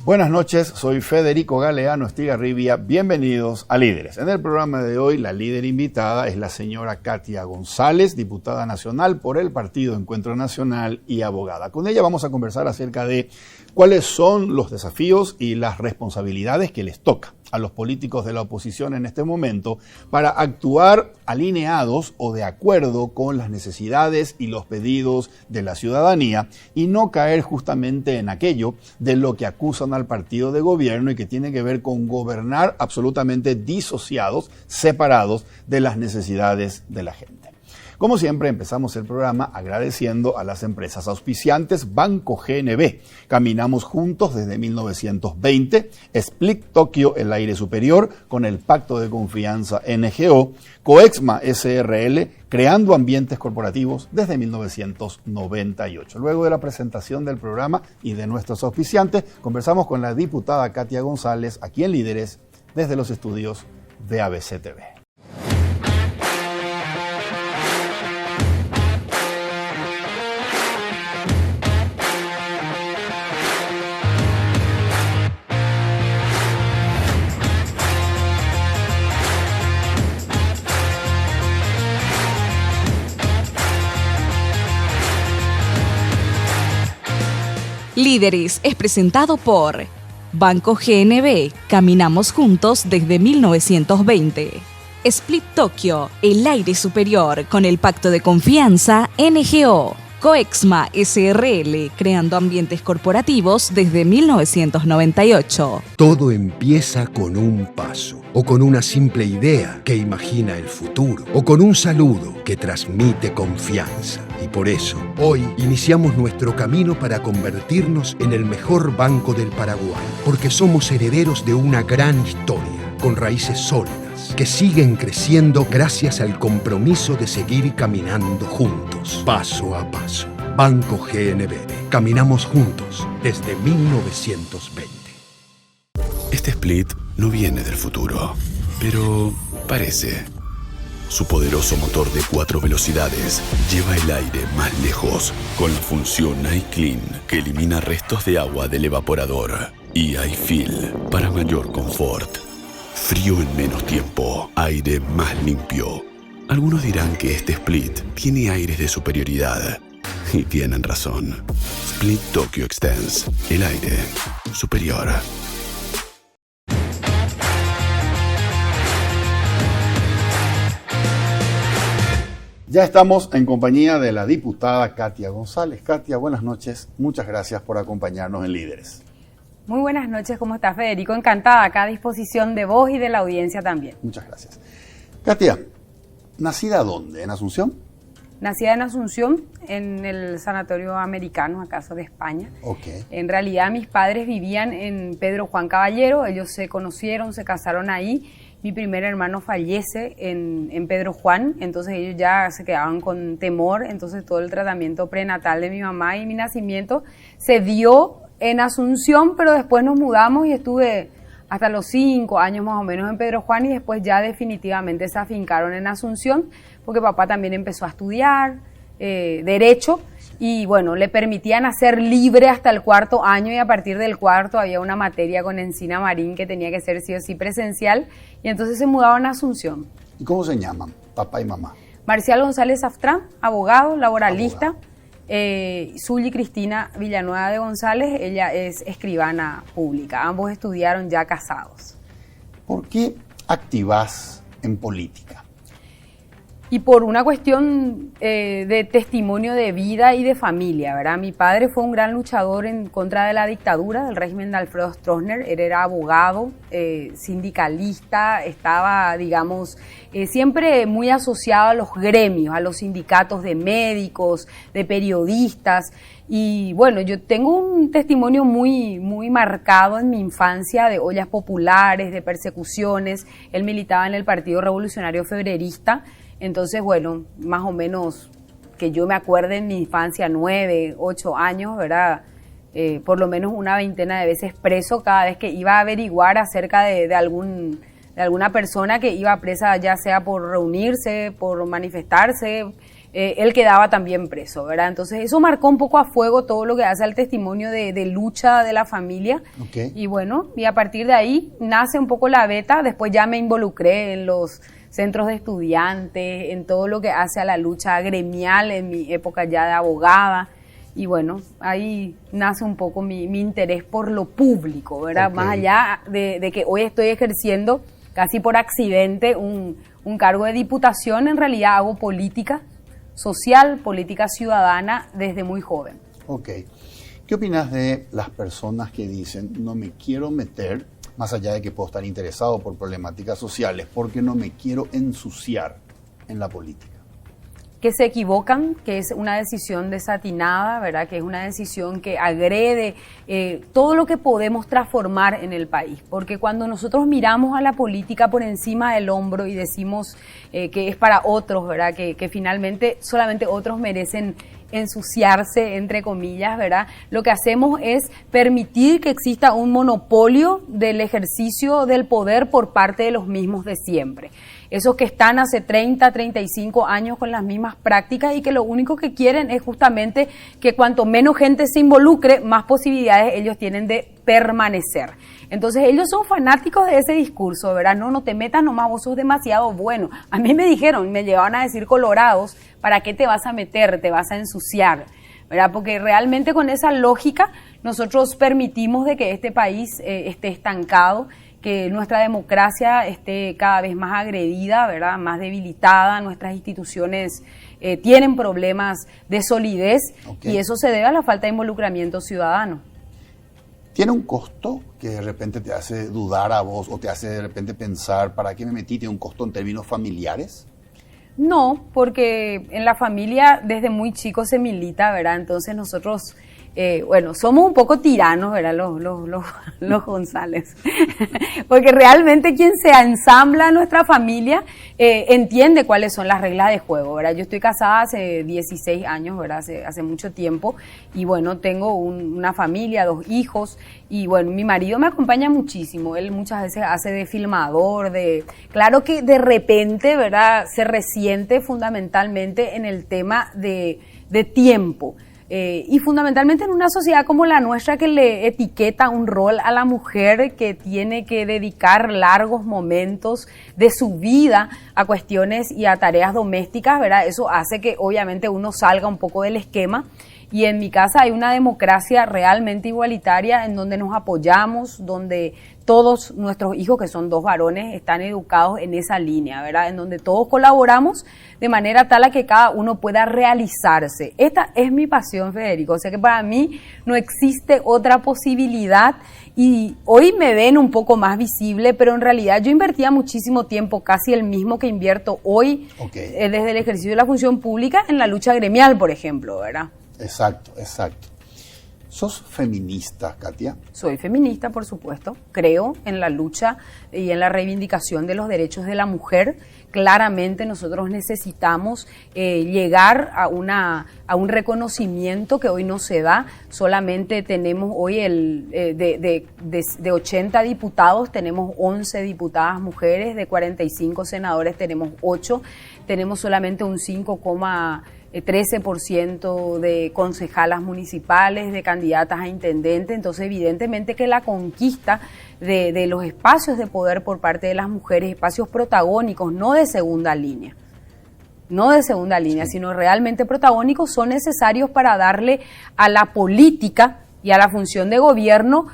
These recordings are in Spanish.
Buenas noches, soy Federico Galeano Estigarribia, bienvenidos a Líderes. En el programa de hoy, la líder invitada es la señora Katia González, diputada nacional por el Partido Encuentro Nacional y abogada. Con ella vamos a conversar acerca de cuáles son los desafíos y las responsabilidades que les toca a los políticos de la oposición en este momento para actuar alineados o de acuerdo con las necesidades y los pedidos de la ciudadanía y no caer justamente en aquello de lo que acusan al partido de gobierno y que tiene que ver con gobernar absolutamente disociados, separados de las necesidades de la gente. Como siempre, empezamos el programa agradeciendo a las empresas auspiciantes Banco GNB, Caminamos Juntos desde 1920, Split Tokio, el aire superior, con el Pacto de Confianza NGO, Coexma SRL, Creando Ambientes Corporativos desde 1998. Luego de la presentación del programa y de nuestros auspiciantes, conversamos con la diputada Katia González, aquí en Líderes, desde los estudios de ABC TV. Líderes es presentado por Banco GNB, Caminamos Juntos desde 1920. Split Tokio, el aire superior con el Pacto de Confianza NGO. Coexma SRL, Creando Ambientes Corporativos desde 1998. Todo empieza con un paso, o con una simple idea que imagina el futuro, o con un saludo que transmite confianza. Y por eso, hoy iniciamos nuestro camino para convertirnos en el mejor banco del Paraguay, porque somos herederos de una gran historia, con raíces sólidas, que siguen creciendo gracias al compromiso de seguir caminando juntos, paso a paso. Banco GNB. Caminamos juntos desde 1920. Este Split no viene del futuro, pero parece. Su poderoso motor de 4 velocidades lleva el aire más lejos con la función iClean, que elimina restos de agua del evaporador, y iFeel para mayor confort. Frío en menos tiempo, aire más limpio. Algunos dirán que este Split tiene aires de superioridad. Y tienen razón. Split Tokyo Extends, el aire superior. Ya estamos en compañía de la diputada Katia González. Katia, buenas noches. Muchas gracias por acompañarnos en Líderes. Muy buenas noches, ¿cómo está Federico? Encantada, acá a disposición de vos y de la audiencia también. Muchas gracias. Katia, ¿nacida dónde? ¿En Asunción? Nacida en Asunción, en el Sanatorio Americano, acaso de España. Okay. En realidad mis padres vivían en Pedro Juan Caballero, ellos se conocieron, se casaron ahí. Mi primer hermano fallece en Pedro Juan, entonces ellos ya se quedaban con temor, entonces todo el tratamiento prenatal de mi mamá y mi nacimiento se dio en Asunción, pero después nos mudamos y estuve hasta los 5 años más o menos en Pedro Juan y después ya definitivamente se afincaron en Asunción porque papá también empezó a estudiar Derecho y bueno, le permitían hacer libre hasta el 4º año y a partir del 4º había una materia con Encina Marín que tenía que ser sí o sí presencial y entonces se mudaron a Asunción. ¿Y cómo se llaman, papá y mamá? Marcial González Saftrán, abogado, laboralista. Zully Cristina Villanueva de González, ella es escribana pública. Ambos estudiaron ya casados. ¿Por qué activás en política? Y por una cuestión de testimonio de vida y de familia, ¿verdad? Mi padre fue un gran luchador en contra de la dictadura, del régimen de Alfredo Stroessner. Él era abogado, sindicalista, estaba, digamos, siempre muy asociado a los gremios, a los sindicatos de médicos, de periodistas. Y bueno, yo tengo un testimonio muy, muy marcado en mi infancia de ollas populares, de persecuciones. Él militaba en el Partido Revolucionario Febrerista. Entonces, bueno, más o menos que yo me acuerde en mi infancia, 9, 8 años, ¿verdad? Por lo menos una veintena de veces preso cada vez que iba a averiguar acerca de alguna persona que iba presa, ya sea por reunirse, por manifestarse, él quedaba también preso, ¿verdad? Entonces eso marcó un poco a fuego todo lo que hace al testimonio de lucha de la familia. Okay. Y bueno, y a partir de ahí nace un poco la beta, después ya me involucré en los centros de estudiantes, en todo lo que hace a la lucha gremial, en mi época ya de abogada. Y bueno, ahí nace un poco mi interés por lo público, ¿verdad? Okay. Más allá de que hoy estoy ejerciendo casi por accidente un cargo de diputación, en realidad hago política social, política ciudadana desde muy joven. Ok. ¿Qué opinas de las personas que dicen, no me quiero meter, más allá de que puedo estar interesado por problemáticas sociales, porque no me quiero ensuciar en la política? Que se equivocan, que es una decisión desatinada, ¿verdad? Que es una decisión que agrede todo lo que podemos transformar en el país. Porque cuando nosotros miramos a la política por encima del hombro y decimos que es para otros, ¿verdad? Que finalmente solamente otros merecen ensuciarse, entre comillas, ¿verdad? Lo que hacemos es permitir que exista un monopolio del ejercicio del poder por parte de los mismos de siempre. Esos que están hace 30, 35 años con las mismas prácticas y que lo único que quieren es justamente que cuanto menos gente se involucre, más posibilidades ellos tienen de permanecer. Entonces ellos son fanáticos de ese discurso, ¿verdad? No te metas nomás, vos sos demasiado bueno. A mí me dijeron, me llegaban a decir colorados, ¿para qué te vas a meter? Te vas a ensuciar, ¿verdad? Porque realmente con esa lógica nosotros permitimos de que este país esté estancado, que nuestra democracia esté cada vez más agredida, ¿verdad? Más debilitada, nuestras instituciones tienen problemas de solidez. Okay. Y eso se debe a la falta de involucramiento ciudadano. ¿Tiene un costo que de repente te hace dudar a vos o te hace de repente pensar, ¿para qué me metí? ¿Tiene un costo en términos familiares? No, porque en la familia desde muy chico se milita, ¿verdad? Entonces nosotros, somos un poco tiranos, ¿verdad? Los González. Porque realmente quien se ensambla a nuestra familia entiende cuáles son las reglas de juego, ¿verdad? Yo estoy casada hace 16 años, ¿verdad? Hace mucho tiempo. Y bueno, tengo una familia, 2 hijos. Y bueno, mi marido me acompaña muchísimo. Él muchas veces hace de filmador, claro que de repente, ¿verdad? Se resiente fundamentalmente en el tema de tiempo. Y fundamentalmente en una sociedad como la nuestra que le etiqueta un rol a la mujer que tiene que dedicar largos momentos de su vida a cuestiones y a tareas domésticas, ¿verdad? Eso hace que obviamente uno salga un poco del esquema. Y en mi casa hay una democracia realmente igualitaria en donde nos apoyamos, donde todos nuestros hijos, que son 2 varones, están educados en esa línea, ¿verdad? En donde todos colaboramos de manera tal a que cada uno pueda realizarse. Esta es mi pasión, Federico. O sea que para mí no existe otra posibilidad y hoy me ven un poco más visible, pero en realidad yo invertía muchísimo tiempo, casi el mismo que invierto hoy, desde el ejercicio de la función pública en la lucha gremial, por ejemplo, ¿verdad? Exacto. ¿Sos feminista, Katia? Soy feminista, por supuesto. Creo en la lucha y en la reivindicación de los derechos de la mujer. Claramente nosotros necesitamos llegar a un reconocimiento que hoy no se da. Solamente tenemos hoy de 80 diputados, tenemos 11 diputadas mujeres, de 45 senadores tenemos 8. Tenemos solamente un 5,13% de concejalas municipales, de candidatas a intendente. Entonces evidentemente que la conquista de los espacios de poder por parte de las mujeres, espacios protagónicos, no de segunda línea, sino realmente protagónicos, son necesarios para darle a la política y a la función de gobierno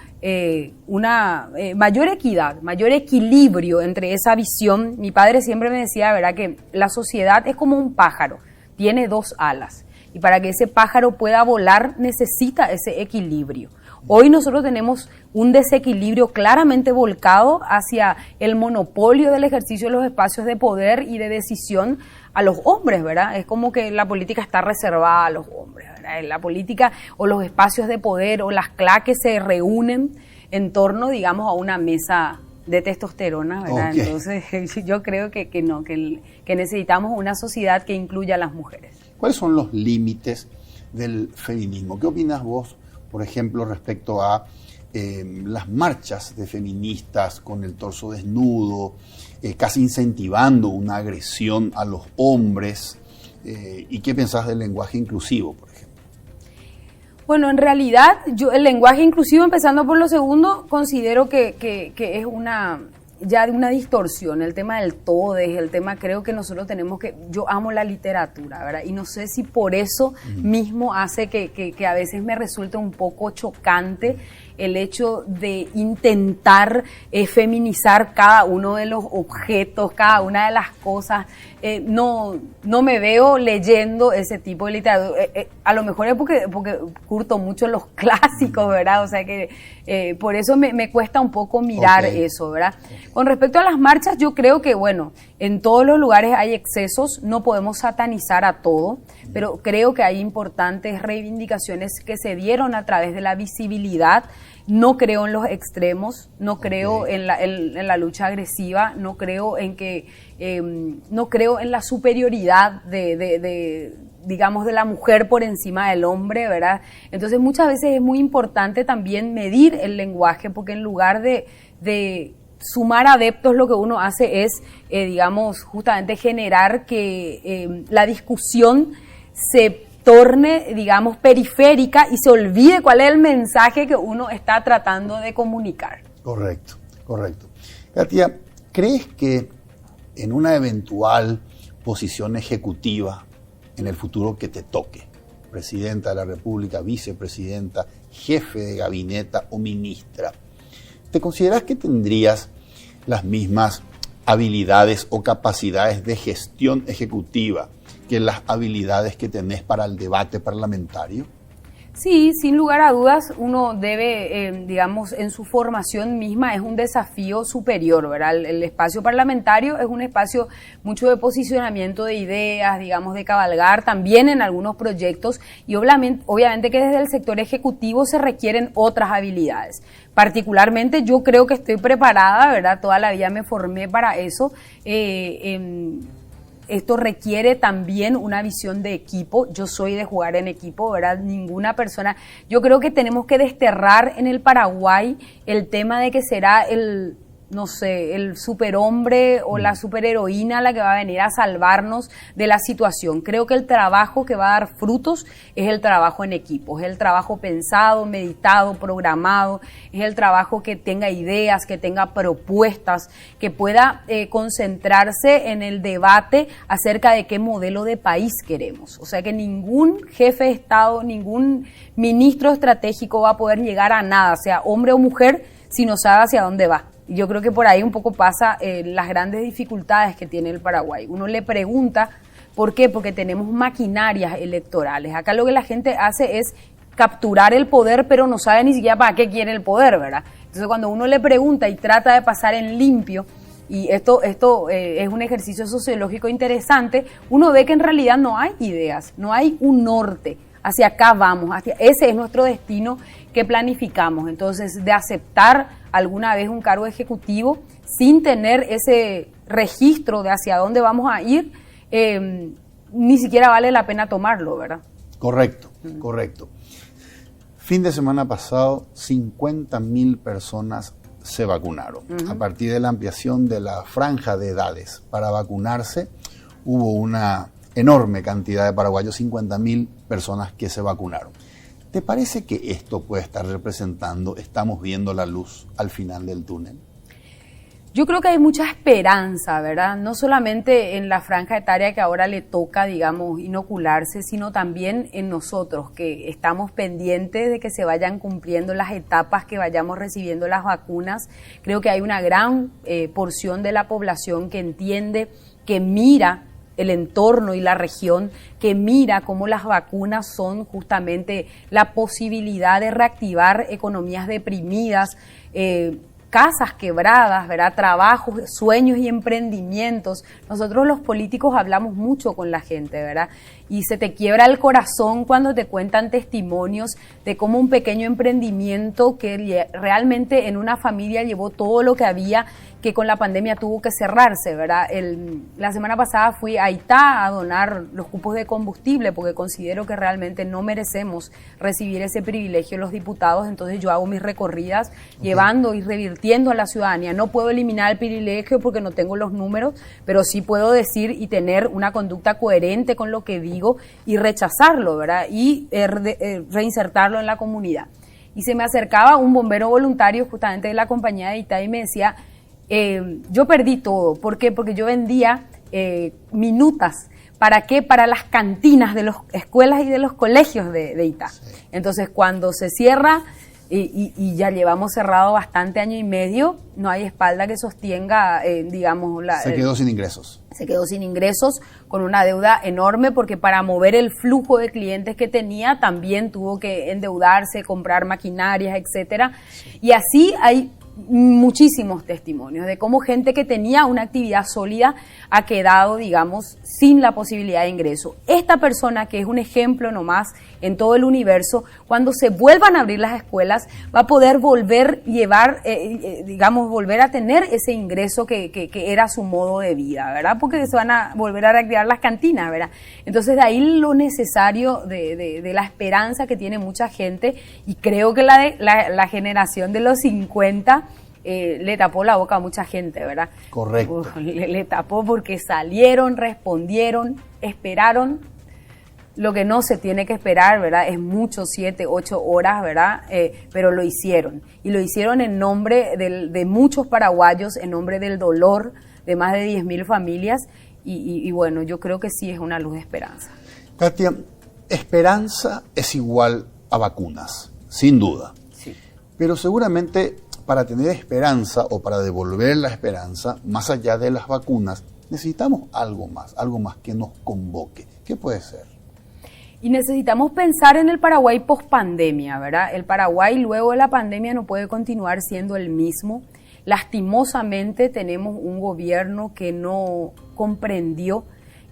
una mayor equidad, mayor equilibrio entre esa visión. Mi padre siempre me decía, ¿verdad?, que la sociedad es como un pájaro, tiene 2 alas, y para que ese pájaro pueda volar necesita ese equilibrio. Hoy nosotros tenemos un desequilibrio claramente volcado hacia el monopolio del ejercicio de los espacios de poder y de decisión a los hombres, ¿verdad? Es como que la política está reservada a los hombres, ¿verdad? La política o los espacios de poder o las claques se reúnen en torno, digamos, a una mesa de testosterona, ¿verdad? Okay. Entonces yo creo que necesitamos una sociedad que incluya a las mujeres. ¿Cuáles son los límites del feminismo? ¿Qué opinas vos, por ejemplo, respecto a las marchas de feministas con el torso desnudo, casi incentivando una agresión a los hombres? ¿Y qué pensás del lenguaje inclusivo, por ejemplo? Bueno, en realidad, yo el lenguaje inclusivo, empezando por lo segundo, considero que es ya de una distorsión. El tema del todes, el tema, creo que nosotros tenemos que, yo amo la literatura, ¿verdad? Y no sé si por eso mismo hace que a veces me resulte un poco chocante el hecho de intentar feminizar cada uno de los objetos, cada una de las cosas. No me veo leyendo ese tipo de literatura. A lo mejor es porque curto mucho los clásicos, ¿verdad? O sea que por eso me cuesta un poco mirar eso, ¿verdad? Con respecto a las marchas, yo creo que, bueno, en todos los lugares hay excesos, no podemos satanizar a todo, pero creo que hay importantes reivindicaciones que se dieron a través de la visibilidad. No creo en los extremos, no creo en la lucha agresiva, no creo no creo en la superioridad digamos, de la mujer por encima del hombre, ¿verdad? Entonces muchas veces es muy importante también medir el lenguaje, porque en lugar de sumar adeptos, lo que uno hace es, digamos, justamente generar que la discusión se torne, digamos, periférica y se olvide cuál es el mensaje que uno está tratando de comunicar. Correcto. Katia, ¿crees que en una eventual posición ejecutiva en el futuro que te toque, presidenta de la República, vicepresidenta, jefe de gabinete o ministra, ¿te consideras que tendrías las mismas habilidades o capacidades de gestión ejecutiva que las habilidades que tenés para el debate parlamentario? Sí, sin lugar a dudas, uno debe, digamos, en su formación misma es un desafío superior, ¿verdad? El espacio parlamentario es un espacio mucho de posicionamiento de ideas, digamos, de cabalgar también en algunos proyectos, y obviamente que desde el sector ejecutivo se requieren otras habilidades. Particularmente yo creo que estoy preparada, ¿verdad? Toda la vida me formé para eso. Esto requiere también una visión de equipo. Yo soy de jugar en equipo, ¿verdad? Ninguna persona. Yo creo que tenemos que desterrar en el Paraguay el tema de que será el superhombre o la superheroína la que va a venir a salvarnos de la situación. Creo que el trabajo que va a dar frutos es el trabajo en equipo, es el trabajo pensado, meditado, programado, es el trabajo que tenga ideas, que tenga propuestas, que pueda concentrarse en el debate acerca de qué modelo de país queremos. O sea que ningún jefe de Estado, ningún ministro estratégico va a poder llegar a nada, sea hombre o mujer, si no sabe hacia dónde va. Yo creo que por ahí un poco pasa las grandes dificultades que tiene el Paraguay. Uno le pregunta, ¿por qué? Porque tenemos maquinarias electorales. Acá lo que la gente hace es capturar el poder, pero no sabe ni siquiera para qué quiere el poder, ¿verdad? Entonces cuando uno le pregunta y trata de pasar en limpio, y esto es un ejercicio sociológico interesante, uno ve que en realidad no hay ideas, no hay un norte. Hacia acá vamos, ese es nuestro destino que planificamos. Entonces, de aceptar alguna vez un cargo ejecutivo sin tener ese registro de hacia dónde vamos a ir, ni siquiera vale la pena tomarlo, ¿verdad? Correcto. Fin de semana pasado, 50.000 personas se vacunaron. A partir de la ampliación de la franja de edades para vacunarse, hubo una enorme cantidad de paraguayos, 50.000 personas que se vacunaron. ¿Te parece que esto puede estar representando, estamos viendo la luz al final del túnel? Yo creo que hay mucha esperanza, ¿verdad? No solamente en la franja etaria que ahora le toca, digamos, inocularse, sino también en nosotros, que estamos pendientes de que se vayan cumpliendo las etapas, que vayamos recibiendo las vacunas. Creo que hay una gran porción de la población que entiende, que mira el entorno y la región, que mira cómo las vacunas son justamente la posibilidad de reactivar economías deprimidas, casas quebradas, ¿verdad? Trabajos, sueños y emprendimientos. Nosotros los políticos hablamos mucho con la gente, ¿verdad? Y se te quiebra el corazón cuando te cuentan testimonios de cómo un pequeño emprendimiento que realmente en una familia llevó todo lo que había, que con la pandemia tuvo que cerrarse, ¿verdad? La semana pasada fui a Itá a donar los cupos de combustible porque considero que realmente no merecemos recibir ese privilegio los diputados, entonces yo hago mis recorridas llevando y revirtiendo a la ciudadanía. No puedo eliminar el privilegio porque no tengo los números, pero sí puedo decir y tener una conducta coherente con lo que digo y rechazarlo, ¿verdad? Y reinsertarlo en la comunidad. Y se me acercaba un bombero voluntario justamente de la compañía de Itá y me decía, yo perdí todo. ¿Por qué? Porque yo vendía minutas. ¿Para qué? Para las cantinas de las escuelas y de los colegios de Itá. Sí. Entonces, cuando se cierra, y ya llevamos cerrado bastante año y medio, no hay espalda que sostenga, digamos... Se quedó sin ingresos. Se quedó sin ingresos, con una deuda enorme, porque para mover el flujo de clientes que tenía, también tuvo que endeudarse, comprar maquinarias, etcétera. Y así hay muchísimos testimonios de cómo gente que tenía una actividad sólida ha quedado, digamos, sin la posibilidad de ingreso. Esta persona, que es un ejemplo nomás en todo el universo, cuando se vuelvan a abrir las escuelas, va a poder volver volver a tener ese ingreso que era su modo de vida, ¿verdad? Porque se van a volver a reactivar las cantinas, ¿verdad? Entonces, de ahí lo necesario de la esperanza que tiene mucha gente, y creo que la generación de los 50 le tapó la boca a mucha gente, ¿verdad? Correcto. Le tapó porque salieron, respondieron, esperaron lo que no se tiene que esperar, ¿verdad? Es mucho, 7, 8 horas, ¿verdad? Pero lo hicieron. Y lo hicieron en nombre de muchos paraguayos, en nombre del dolor de más de 10.000 familias. Y bueno, yo creo que sí es una luz de esperanza. Katia, esperanza es igual a vacunas, sin duda. Sí. Pero seguramente para tener esperanza o para devolver la esperanza, más allá de las vacunas, necesitamos algo más que nos convoque. ¿Qué puede ser? Y necesitamos pensar en el Paraguay post-pandemia, ¿verdad? El Paraguay luego de la pandemia no puede continuar siendo el mismo. Lastimosamente tenemos un gobierno que no comprendió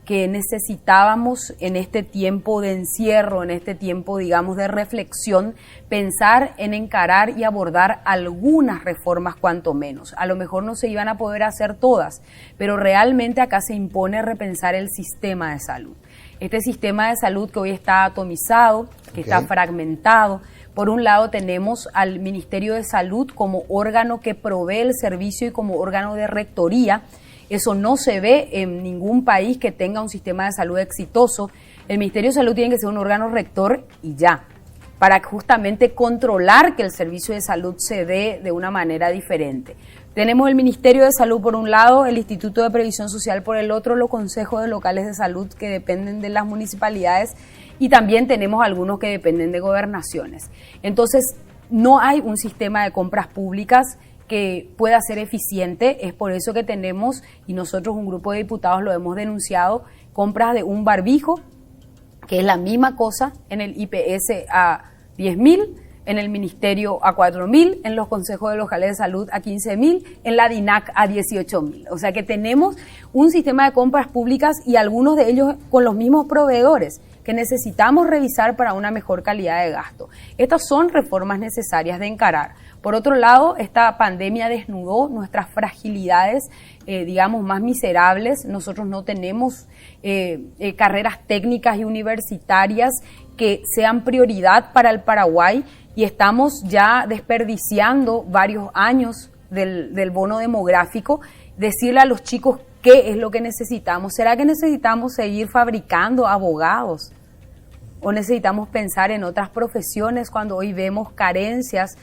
que necesitábamos en este tiempo de encierro, en este tiempo, digamos, de reflexión, pensar en encarar y abordar algunas reformas cuanto menos. A lo mejor no se iban a poder hacer todas, pero realmente acá se impone repensar el sistema de salud. Este sistema de salud que hoy está atomizado, que está fragmentado. Por un lado tenemos al Ministerio de Salud como órgano que provee el servicio y como órgano de rectoría. Eso no se ve en ningún país que tenga un sistema de salud exitoso. El Ministerio de Salud tiene que ser un órgano rector y ya, para justamente controlar que el servicio de salud se dé de una manera diferente. Tenemos el Ministerio de Salud por un lado, el Instituto de Previsión Social por el otro, los consejos locales de salud que dependen de las municipalidades, y también tenemos algunos que dependen de gobernaciones. Entonces, no hay un sistema de compras públicas que pueda ser eficiente. Es por eso que tenemos, y nosotros un grupo de diputados lo hemos denunciado, compras de un barbijo, que es la misma cosa en el IPS a 10.000, en el Ministerio a 4.000, en los consejos locales de salud a 15.000, en la DINAC a 18.000. O sea que tenemos un sistema de compras públicas y algunos de ellos con los mismos proveedores que necesitamos revisar para una mejor calidad de gasto. Estas son reformas necesarias de encarar. Por otro lado, esta pandemia desnudó nuestras fragilidades, digamos, más miserables. Nosotros no tenemos carreras técnicas y universitarias que sean prioridad para el Paraguay, y estamos ya desperdiciando varios años del bono demográfico. Decirle a los chicos qué es lo que necesitamos. ¿Será que necesitamos seguir fabricando abogados? ¿O necesitamos pensar en otras profesiones cuando hoy vemos carencias?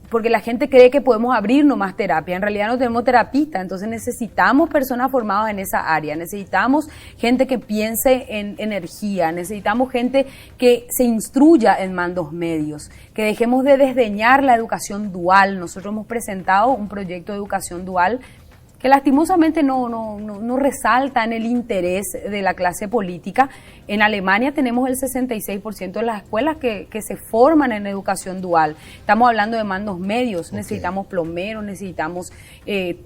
Porque la gente cree que podemos abrir nomás terapia. En realidad no tenemos terapista, entonces necesitamos personas formadas en esa área, necesitamos gente que piense en energía, necesitamos gente que se instruya en mandos medios, que dejemos de desdeñar la educación dual. Nosotros hemos presentado un proyecto de educación dual que lastimosamente no resalta en el interés de la clase política. En Alemania tenemos el 66% de las escuelas que se forman en educación dual. Estamos hablando de mandos medios, necesitamos plomeros, necesitamos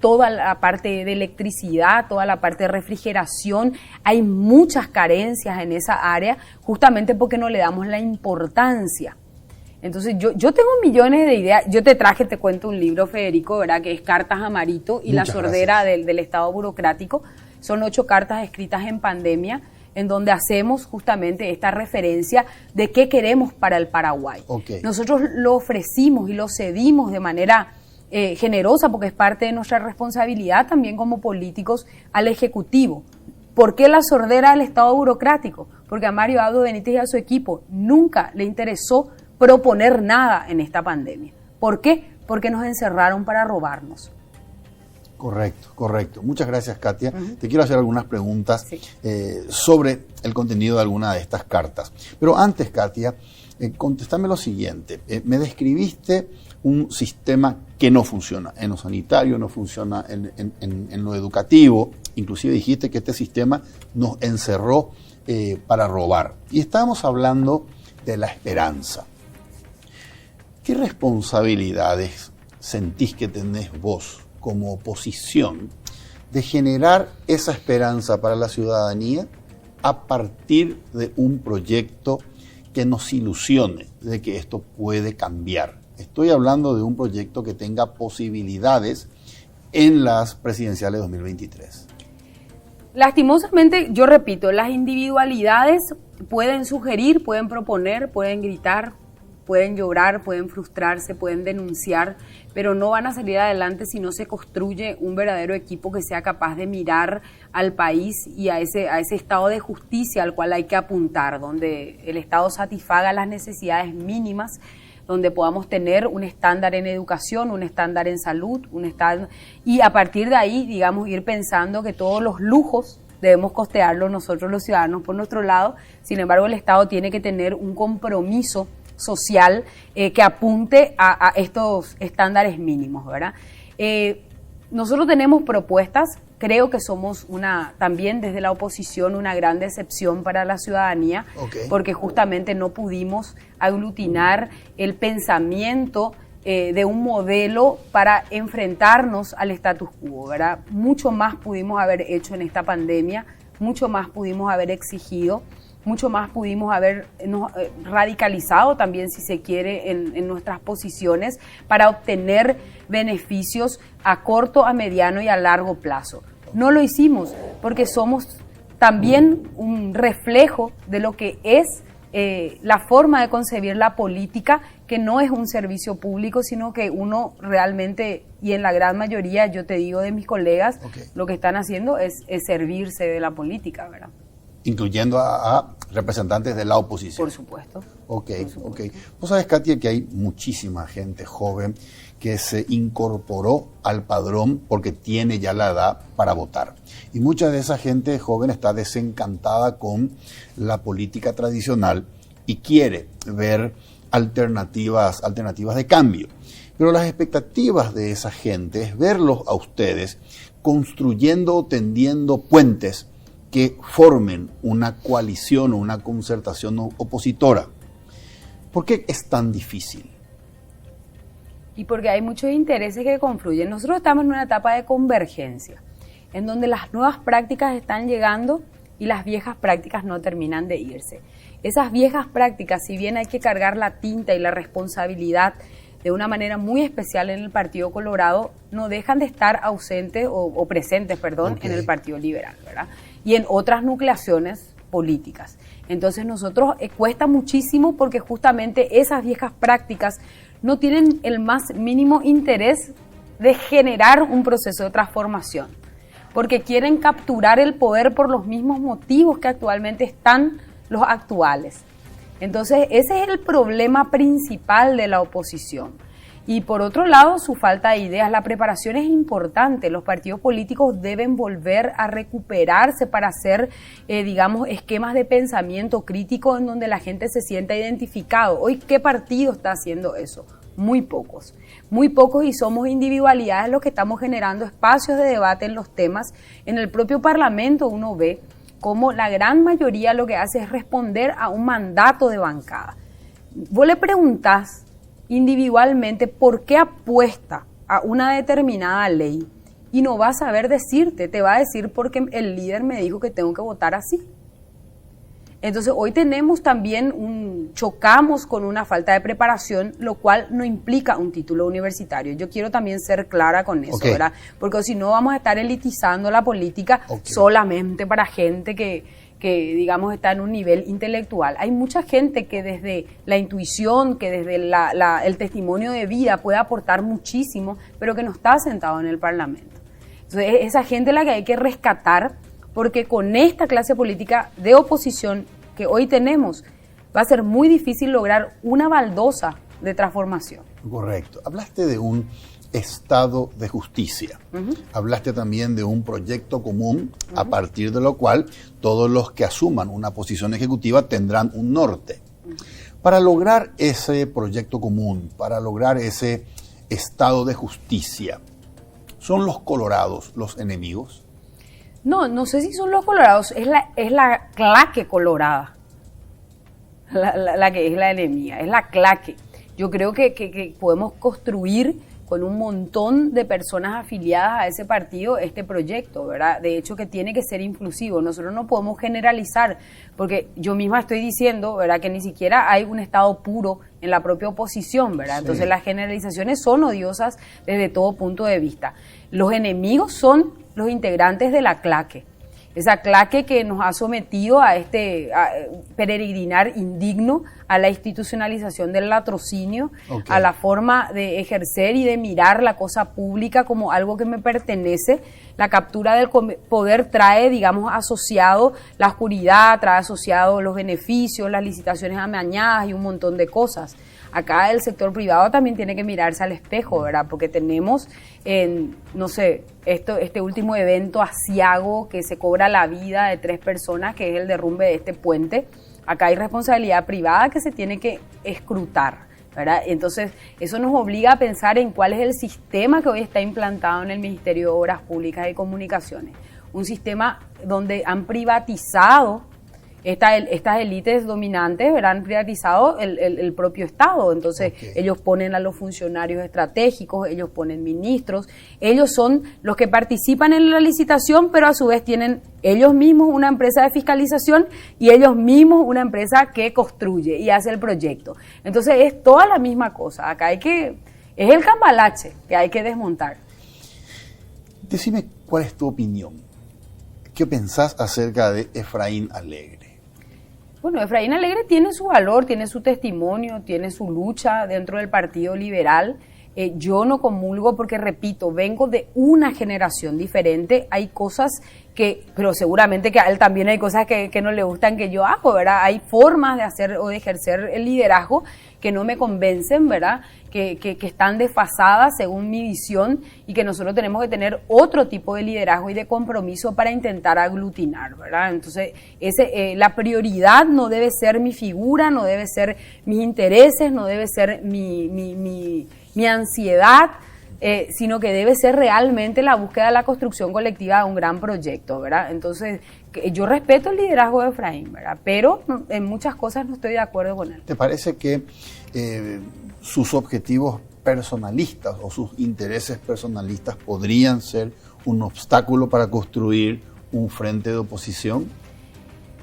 toda la parte de electricidad, toda la parte de refrigeración. Hay muchas carencias en esa área, justamente porque no le damos la importancia. Entonces yo tengo millones de ideas. Yo te cuento un libro, Federico, ¿verdad? Que es Cartas a Marito y Muchas la sordera gracias. del Estado burocrático. Son 8 cartas escritas en pandemia, en donde hacemos justamente esta referencia de qué queremos para el Paraguay. Okay. Nosotros lo ofrecimos y lo cedimos de manera generosa, porque es parte de nuestra responsabilidad también como políticos al Ejecutivo. ¿Por qué la sordera del Estado burocrático? Porque a Mario Abdo Benítez y a su equipo nunca le interesó proponer nada en esta pandemia. ¿Por qué? Porque nos encerraron para robarnos. Correcto, correcto. Muchas gracias, Katia. Te quiero hacer algunas preguntas Sí. sobre el contenido de alguna de estas cartas. Pero antes, Katia, contéstame lo siguiente. Me describiste un sistema que no funciona en lo sanitario, no funciona en lo educativo. Inclusive dijiste que este sistema nos encerró para robar. Y estábamos hablando de la esperanza. ¿Qué responsabilidades sentís que tenés vos como oposición de generar esa esperanza para la ciudadanía a partir de un proyecto que nos ilusione de que esto puede cambiar? Estoy hablando de un proyecto que tenga posibilidades en las presidenciales 2023. Lastimosamente, yo repito, las individualidades pueden sugerir, pueden proponer, pueden gritar, pueden llorar, pueden frustrarse, pueden denunciar, pero no van a salir adelante si no se construye un verdadero equipo que sea capaz de mirar al país y a ese estado de justicia al cual hay que apuntar, donde el Estado satisfaga las necesidades mínimas, donde podamos tener un estándar en educación, un estándar en salud, y a partir de ahí, digamos, ir pensando que todos los lujos debemos costearlos nosotros los ciudadanos por nuestro lado. Sin embargo, el Estado tiene que tener un compromiso social que apunte a estos estándares mínimos, ¿verdad? Nosotros tenemos propuestas. Creo que somos también desde la oposición una gran decepción para la ciudadanía, porque justamente no pudimos aglutinar el pensamiento de un modelo para enfrentarnos al status quo, ¿verdad? Mucho más pudimos haber hecho en esta pandemia, mucho más pudimos haber exigido, mucho más pudimos haber radicalizado también, si se quiere, en nuestras posiciones para obtener beneficios a corto, a mediano y a largo plazo. No lo hicimos porque somos también un reflejo de lo que es la forma de concebir la política, que no es un servicio público, sino que uno realmente, y en la gran mayoría, yo te digo, de mis colegas, lo que están haciendo es servirse de la política, ¿verdad? Incluyendo a representantes de la oposición. Por supuesto. Ok. Vos sabés, Katia, que hay muchísima gente joven que se incorporó al padrón porque tiene ya la edad para votar. Y mucha de esa gente joven está desencantada con la política tradicional y quiere ver alternativas de cambio. Pero las expectativas de esa gente es verlos a ustedes construyendo o tendiendo puentes que formen una coalición o una concertación opositora. ¿Por qué es tan difícil? Y porque hay muchos intereses que confluyen. Nosotros estamos en una etapa de convergencia, en donde las nuevas prácticas están llegando y las viejas prácticas no terminan de irse. Esas viejas prácticas, si bien hay que cargar la tinta y la responsabilidad de una manera muy especial en el Partido Colorado, no dejan de estar ausentes o presentes, en el Partido Liberal, ¿verdad? Y en otras nucleaciones políticas. Entonces nosotros cuesta muchísimo porque justamente esas viejas prácticas no tienen el más mínimo interés de generar un proceso de transformación, porque quieren capturar el poder por los mismos motivos que actualmente están los actuales. Entonces ese es el problema principal de la oposición. Y por otro lado, su falta de ideas. La preparación es importante. Los partidos políticos deben volver a recuperarse para hacer, esquemas de pensamiento crítico en donde la gente se sienta identificado. Hoy, ¿qué partido está haciendo eso? Muy pocos, y somos individualidades los que estamos generando espacios de debate en los temas. En el propio Parlamento uno ve cómo la gran mayoría lo que hace es responder a un mandato de bancada. Vos le preguntás individualmente por qué apuesta a una determinada ley y no va a saber decirte, te va a decir porque el líder me dijo que tengo que votar así. Entonces hoy tenemos también chocamos con una falta de preparación, lo cual no implica un título universitario. Yo quiero también ser clara con eso, ¿verdad? Porque si no vamos a estar elitizando la política solamente para gente que digamos está en un nivel intelectual. Hay mucha gente que desde la intuición, que desde el testimonio de vida puede aportar muchísimo, pero que no está sentado en el Parlamento. Entonces esa gente es la que hay que rescatar, porque con esta clase política de oposición que hoy tenemos, va a ser muy difícil lograr una baldosa de transformación. Correcto. Hablaste de un Estado de justicia. Hablaste también de un proyecto común, a partir de lo cual todos los que asuman una posición ejecutiva tendrán un norte. Para lograr ese proyecto común, para lograr ese Estado de justicia, ¿son los colorados los enemigos? No sé si son los colorados, es la claque colorada, la que es la enemiga, es la claque. Yo creo que podemos construir con un montón de personas afiliadas a ese partido este proyecto, ¿verdad? De hecho que tiene que ser inclusivo, nosotros no podemos generalizar, porque yo misma estoy diciendo, ¿verdad?, que ni siquiera hay un Estado puro en la propia oposición, ¿verdad? Sí. Entonces las generalizaciones son odiosas desde todo punto de vista. Los enemigos son los integrantes de la claque, esa claque que nos ha sometido a peregrinar indigno, a la institucionalización del latrocinio, a la forma de ejercer y de mirar la cosa pública como algo que me pertenece. La captura del poder trae, digamos, asociado la oscuridad, trae asociado los beneficios, las licitaciones amañadas y un montón de cosas. Acá el sector privado también tiene que mirarse al espejo, ¿verdad? Porque tenemos, este último evento aciago que se cobra la vida de 3 personas, que es el derrumbe de este puente. Acá hay responsabilidad privada que se tiene que escrutar, ¿verdad? Entonces, eso nos obliga a pensar en cuál es el sistema que hoy está implantado en el Ministerio de Obras Públicas y Comunicaciones. Un sistema donde han privatizado estas élites dominantes, ¿verdad?, han privatizado el propio Estado. Entonces ellos ponen a los funcionarios estratégicos, ellos ponen ministros, ellos son los que participan en la licitación, pero a su vez tienen ellos mismos una empresa de fiscalización y ellos mismos una empresa que construye y hace el proyecto. Entonces es toda la misma cosa. Acá es el cambalache que hay que desmontar. Decime cuál es tu opinión. ¿Qué pensás acerca de Efraín Alegre? Bueno, Efraín Alegre tiene su valor, tiene su testimonio, tiene su lucha dentro del Partido Liberal. Yo no comulgo porque, repito, vengo de una generación diferente. Hay cosas pero seguramente que a él también hay cosas que no le gustan que yo hago, ¿verdad? Hay formas de hacer o de ejercer el liderazgo que no me convencen, ¿verdad? Que están desfasadas según mi visión y que nosotros tenemos que tener otro tipo de liderazgo y de compromiso para intentar aglutinar, ¿verdad? Entonces, la prioridad no debe ser mi figura, no debe ser mis intereses, no debe ser mi ansiedad, sino que debe ser realmente la búsqueda de la construcción colectiva de un gran proyecto, ¿verdad? Entonces, yo respeto el liderazgo de Efraín, ¿verdad? Pero en muchas cosas no estoy de acuerdo con él. ¿Te parece que sus objetivos personalistas o sus intereses personalistas podrían ser un obstáculo para construir un frente de oposición?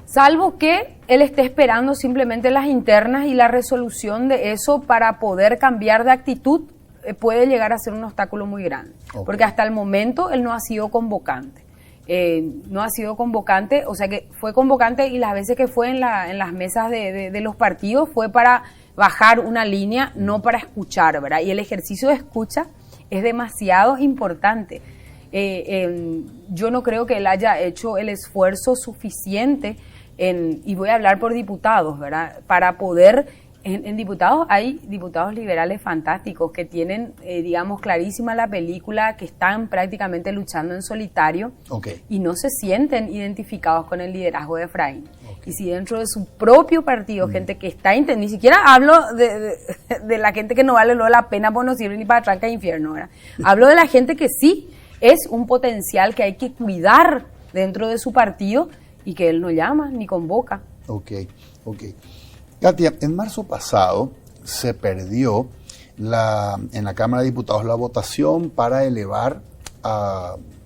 Salvo que él esté esperando simplemente las internas y la resolución de eso para poder cambiar de actitud, puede llegar a ser un obstáculo muy grande. Porque hasta el momento él no ha sido convocante. O sea que fue convocante y las veces que fue en las mesas de los partidos fue para bajar una línea, no para escuchar, ¿verdad? Y el ejercicio de escucha es demasiado importante. Yo no creo que él haya hecho el esfuerzo suficiente y voy a hablar por diputados, ¿verdad? Para poder... En diputados hay diputados liberales fantásticos que tienen, digamos, clarísima la película, que están prácticamente luchando en solitario y no se sienten identificados con el liderazgo de Efraín. Y si dentro de su propio partido, gente que está, ni siquiera hablo de la gente que no vale la pena, pues no sirve ni para tranca de infierno, ¿verdad? Hablo de la gente que sí es un potencial que hay que cuidar dentro de su partido y que él no llama ni convoca. Katia, en marzo pasado se perdió en la Cámara de Diputados la votación para elevar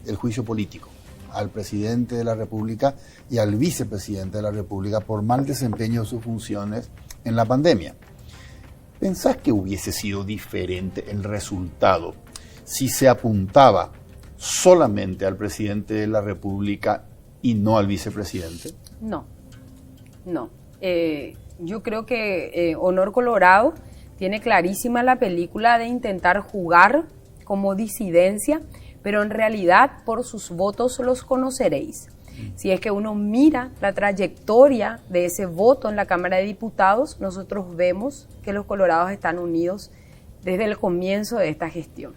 el juicio político al presidente de la República y al vicepresidente de la República por mal desempeño de sus funciones en la pandemia. ¿Pensás que hubiese sido diferente el resultado si se apuntaba solamente al presidente de la República y no al vicepresidente? No. Yo creo que Honor Colorado tiene clarísima la película de intentar jugar como disidencia, pero en realidad por sus votos los conoceréis. Si es que uno mira la trayectoria de ese voto en la Cámara de Diputados, nosotros vemos que los colorados están unidos desde el comienzo de esta gestión.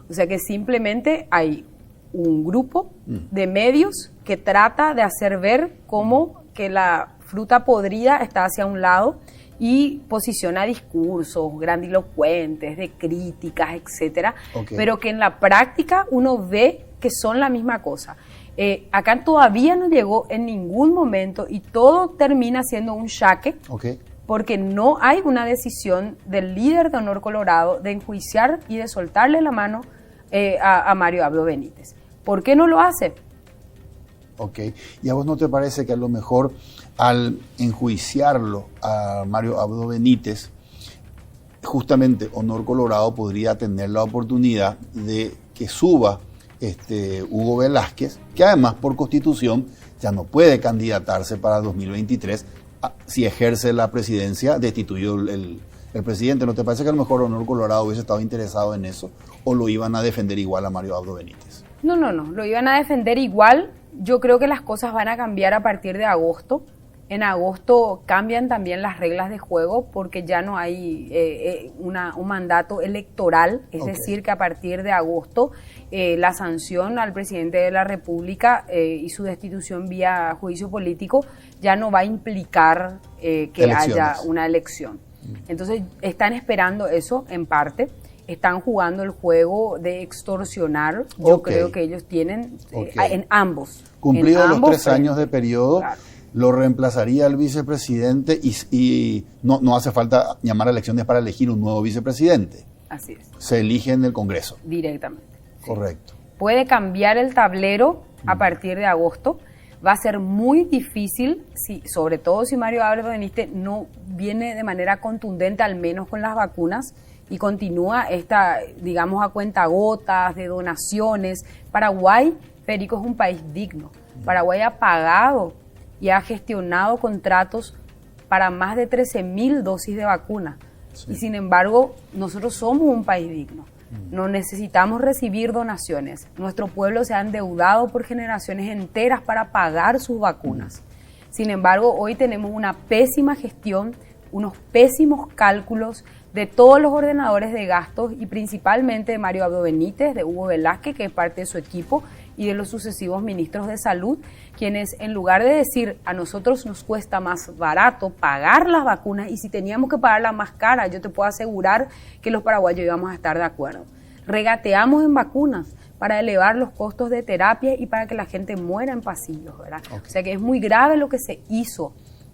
O sea que simplemente hay un grupo de medios que trata de hacer ver como que la fruta podrida está hacia un lado y posiciona discursos grandilocuentes, de críticas, etcétera, pero que en la práctica uno ve que son la misma cosa. Acá todavía no llegó en ningún momento y todo termina siendo un jaque, porque no hay una decisión del líder de Honor Colorado de enjuiciar y de soltarle la mano a Mario Abdo Benítez. ¿Por qué no lo hace? ¿Y a vos no te parece que a lo mejor al enjuiciarlo a Mario Abdo Benítez, justamente Honor Colorado podría tener la oportunidad de que suba Hugo Velázquez, que además por constitución ya no puede candidatarse para 2023 si ejerce la presidencia destituido el presidente? ¿No te parece que a lo mejor Honor Colorado hubiese estado interesado en eso o lo iban a defender igual a Mario Abdo Benítez? No, lo iban a defender igual. Yo creo que las cosas van a cambiar a partir de agosto. En agosto cambian también las reglas de juego porque ya no hay un mandato electoral, es decir, que a partir de agosto la sanción al presidente de la República y su destitución vía juicio político ya no va a implicar que haya una elección. Entonces están esperando eso en parte. Están jugando el juego de extorsionar. Yo creo que ellos tienen en ambos. Cumplidos los 3 años de periodo, claro, lo reemplazaría el vicepresidente y no hace falta llamar a elecciones para elegir un nuevo vicepresidente. Así es. Se elige en el Congreso. Directamente. Correcto. Sí. Puede cambiar el tablero a partir de agosto. Va a ser muy difícil, sobre todo si Mario Abdo Benítez no viene de manera contundente, al menos con las vacunas, y continúa digamos, a cuentagotas de donaciones. Paraguay, Federico, es un país digno. Paraguay ha pagado y ha gestionado contratos para más de 13.000 dosis de vacuna. Sí. Y sin embargo, nosotros somos un país digno. No necesitamos recibir donaciones. Nuestro pueblo se ha endeudado por generaciones enteras para pagar sus vacunas. Sin embargo, hoy tenemos una pésima gestión, unos pésimos cálculos de todos los ordenadores de gastos y principalmente de Mario Abdo Benítez, de Hugo Velázquez, que es parte de su equipo, y de los sucesivos ministros de salud, quienes en lugar de decir a nosotros nos cuesta más barato pagar las vacunas y si teníamos que pagarlas más cara, yo te puedo asegurar que los paraguayos íbamos a estar de acuerdo. Regateamos en vacunas para elevar los costos de terapia y para que la gente muera en pasillos, ¿verdad? O sea que es muy grave lo que se hizo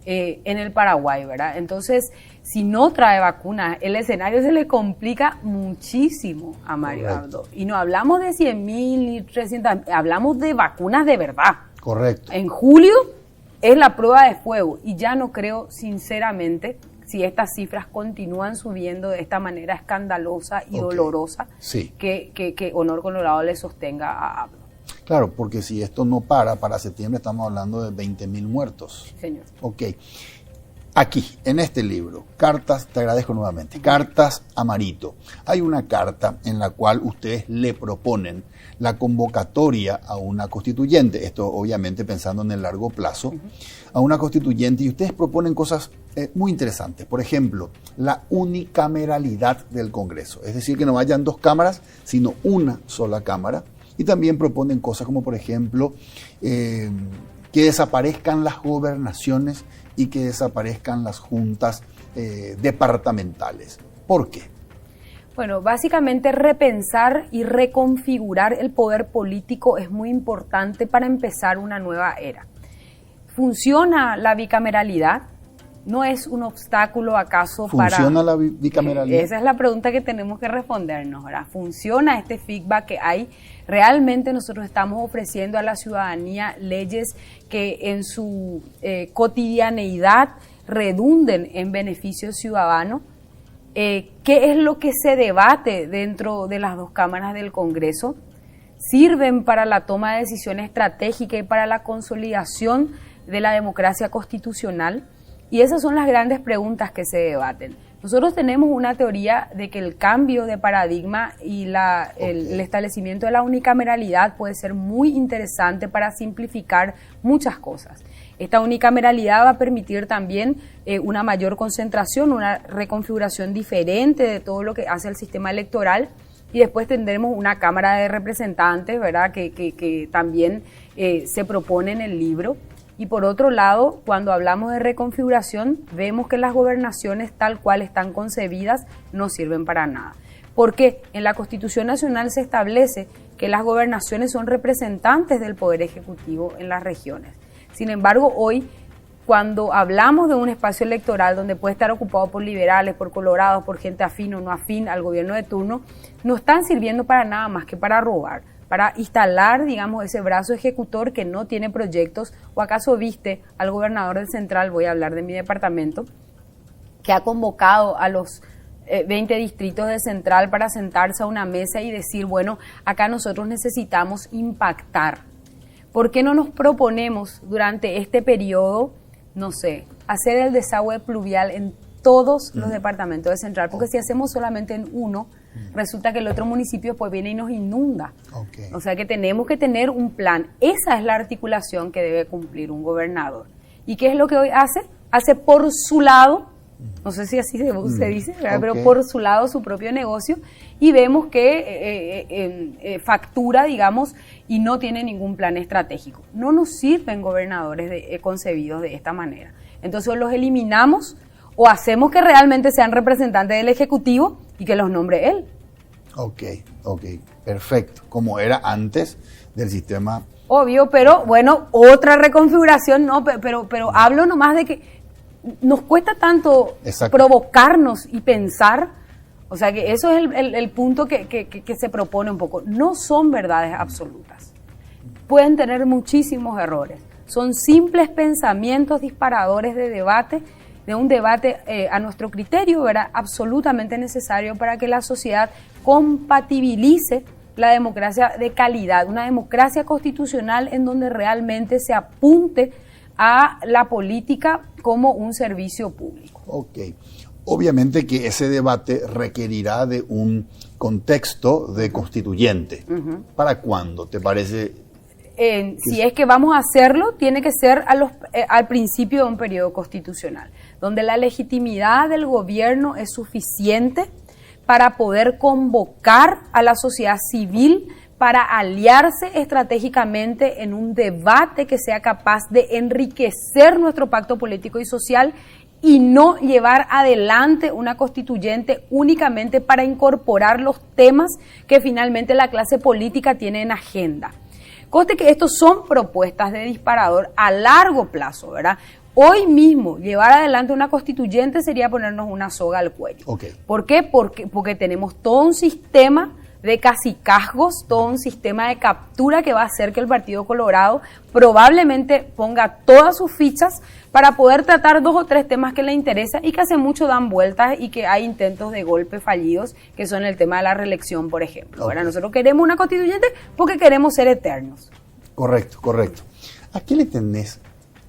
en el Paraguay, ¿verdad? Entonces, si no trae vacunas, el escenario se le complica muchísimo a Mario Abdo. Y no hablamos de 100.000 ni 300.000, hablamos de vacunas de verdad. Correcto. En julio es la prueba de fuego y ya no creo, sinceramente, si estas cifras continúan subiendo de esta manera escandalosa y dolorosa, que Honor Colorado le sostenga a Abdo. Claro, porque si esto no para septiembre estamos hablando de 20.000 muertos. Señor. Aquí, en este libro, Cartas, te agradezco nuevamente, Cartas a Marito, hay una carta en la cual ustedes le proponen la convocatoria a una constituyente, esto obviamente pensando en el largo plazo, a una constituyente, y ustedes proponen cosas muy interesantes. Por ejemplo, la unicameralidad del Congreso, es decir, que no vayan 2 cámaras, sino una sola cámara. Y también proponen cosas como, por ejemplo, que desaparezcan las gobernaciones y que desaparezcan las juntas departamentales. ¿Por qué? Bueno, básicamente repensar y reconfigurar el poder político es muy importante para empezar una nueva era. Funciona la bicameralidad, no es un obstáculo acaso ¿Funciona la bicameralidad? Esa es la pregunta que tenemos que respondernos, ¿verdad? ¿Funciona este feedback que hay? ¿Realmente nosotros estamos ofreciendo a la ciudadanía leyes que en su cotidianeidad redunden en beneficio ciudadano? ¿Qué es lo que se debate dentro de las dos cámaras del Congreso? ¿Sirven para la toma de decisiones estratégicas y para la consolidación de la democracia constitucional? Y esas son las grandes preguntas que se debaten. Nosotros tenemos una teoría de que el cambio de paradigma y el establecimiento de la unicameralidad puede ser muy interesante para simplificar muchas cosas. Esta unicameralidad va a permitir también una mayor concentración, una reconfiguración diferente de todo lo que hace el sistema electoral, y después tendremos una Cámara de Representantes, ¿verdad?, que también se propone en el libro. Y por otro lado, cuando hablamos de reconfiguración, vemos que las gobernaciones tal cual están concebidas no sirven para nada. Porque en la Constitución Nacional se establece que las gobernaciones son representantes del Poder Ejecutivo en las regiones. Sin embargo, hoy, cuando hablamos de un espacio electoral donde puede estar ocupado por liberales, por colorados, por gente afín o no afín al gobierno de turno, no están sirviendo para nada más que para robar, para instalar, digamos, ese brazo ejecutor que no tiene proyectos. ¿O acaso viste al gobernador del Central, voy a hablar de mi departamento, que ha convocado a los 20 distritos de Central para sentarse a una mesa y decir, bueno, acá nosotros necesitamos impactar? ¿Por qué no nos proponemos durante este periodo, no sé, hacer el desagüe pluvial en todos los departamentos de Central? Porque si hacemos solamente en uno, resulta que el otro municipio pues viene y nos inunda. O sea que tenemos que tener un plan. Esa es la articulación que debe cumplir un gobernador. ¿Y qué es lo que hoy hace? Hace por su lado, no sé si así se dice, pero por su lado su propio negocio, y vemos que factura, digamos, y no tiene ningún plan estratégico. No nos sirven gobernadores concebidos de esta manera. Entonces o los eliminamos o hacemos que realmente sean representantes del Ejecutivo y que los nombre él. Ok, perfecto. Como era antes del sistema. Obvio, pero bueno, otra reconfiguración, no, pero hablo nomás de que nos cuesta tanto provocarnos y pensar, o sea que eso es el punto que se propone un poco. No son verdades absolutas, pueden tener muchísimos errores, son simples pensamientos disparadores de debate, de un debate a nuestro criterio, ¿verdad?, absolutamente necesario para que la sociedad compatibilice la democracia de calidad, una democracia constitucional en donde realmente se apunte a la política como un servicio público. Ok. Obviamente que ese debate requerirá de un contexto de constituyente. ¿Para cuándo, te parece? Si es que vamos a hacerlo, tiene que ser al principio de un periodo constitucional, donde la legitimidad del gobierno es suficiente para poder convocar a la sociedad civil para aliarse estratégicamente en un debate que sea capaz de enriquecer nuestro pacto político y social y no llevar adelante una constituyente únicamente para incorporar los temas que finalmente la clase política tiene en agenda. Conste que estos son propuestas de disparador a largo plazo, ¿verdad? Hoy mismo llevar adelante una constituyente sería ponernos una soga al cuello. ¿Por qué? Porque tenemos todo un sistema de cacicazgos, todo un sistema de captura que va a hacer que el Partido Colorado probablemente ponga todas sus fichas para poder tratar 2 o 3 temas que le interesan y que hace mucho dan vueltas y que hay intentos de golpe fallidos, que son el tema de la reelección, por ejemplo. Ahora nosotros queremos una constituyente porque queremos ser eternos. Correcto. ¿A qué le tenés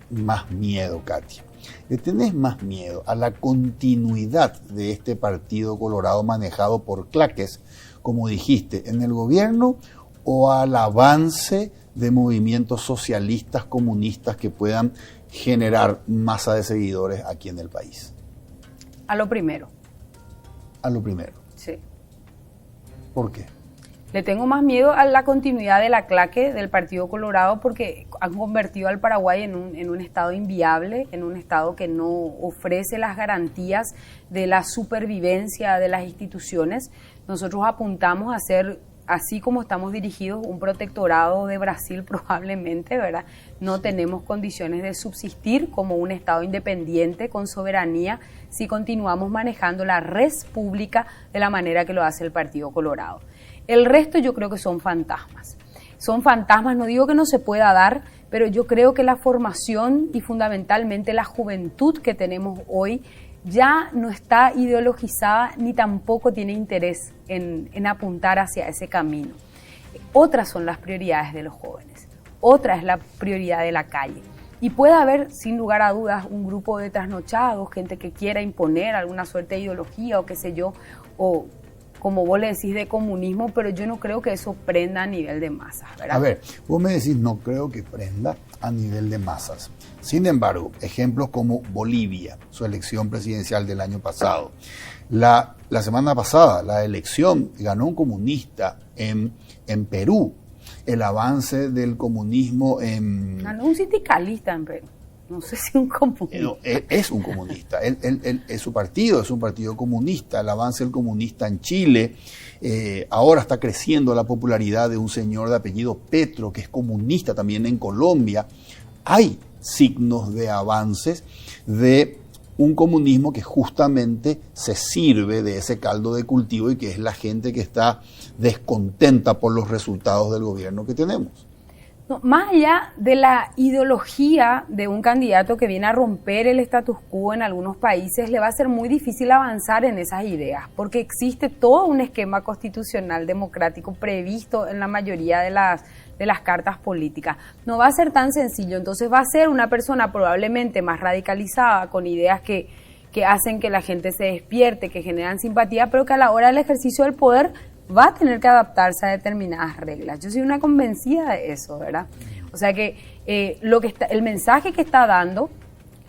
más miedo, Katia? ¿Le tenés más miedo a la continuidad de este Partido Colorado manejado por claques, como dijiste, en el gobierno, o al avance de movimientos socialistas, comunistas que puedan generar masa de seguidores aquí en el país? A lo primero. A lo primero. Sí. ¿Por qué? Le tengo más miedo a la continuidad de la claque del Partido Colorado porque han convertido al Paraguay en un estado inviable, en un estado que no ofrece las garantías de la supervivencia de las instituciones. Nosotros apuntamos a ser así como estamos dirigidos, un protectorado de Brasil probablemente, ¿verdad? No tenemos condiciones de subsistir como un Estado independiente con soberanía si continuamos manejando la res pública de la manera que lo hace el Partido Colorado. El resto yo creo que son fantasmas. Son fantasmas, no digo que no se pueda dar, pero yo creo que la formación y fundamentalmente la juventud que tenemos hoy ya no está ideologizada ni tampoco tiene interés en apuntar hacia ese camino. Otras son las prioridades de los jóvenes, otra es la prioridad de la calle. Y puede haber, sin lugar a dudas, un grupo de trasnochados, gente que quiera imponer alguna suerte de ideología o qué sé yo, o como vos le decís, de comunismo, pero yo no creo que eso prenda a nivel de masas, ¿verdad? A ver, vos me decís, no creo que prenda a nivel de masas. Sin embargo, ejemplos como Bolivia, su elección presidencial del año pasado. La semana pasada, la elección ganó un comunista en Perú. El avance del comunismo en... Ganó un sindicalista en Perú. No sé si un comunista. No, es un comunista. Su partido es un partido comunista. El avance del comunista en Chile. Ahora está creciendo la popularidad de un señor de apellido Petro, que es comunista también en Colombia. Hay signos de avances de un comunismo que justamente se sirve de ese caldo de cultivo y que es la gente que está descontenta por los resultados del gobierno que tenemos. No, más allá de la ideología de un candidato que viene a romper el status quo en algunos países, le va a ser muy difícil avanzar en esas ideas, porque existe todo un esquema constitucional democrático previsto en la mayoría de las cartas políticas. No va a ser tan sencillo, entonces va a ser una persona probablemente más radicalizada, con ideas que hacen que la gente se despierte, que generan simpatía, pero que a la hora del ejercicio del poder va a tener que adaptarse a determinadas reglas. Yo soy una convencida de eso, ¿verdad? O sea que el mensaje que está dando,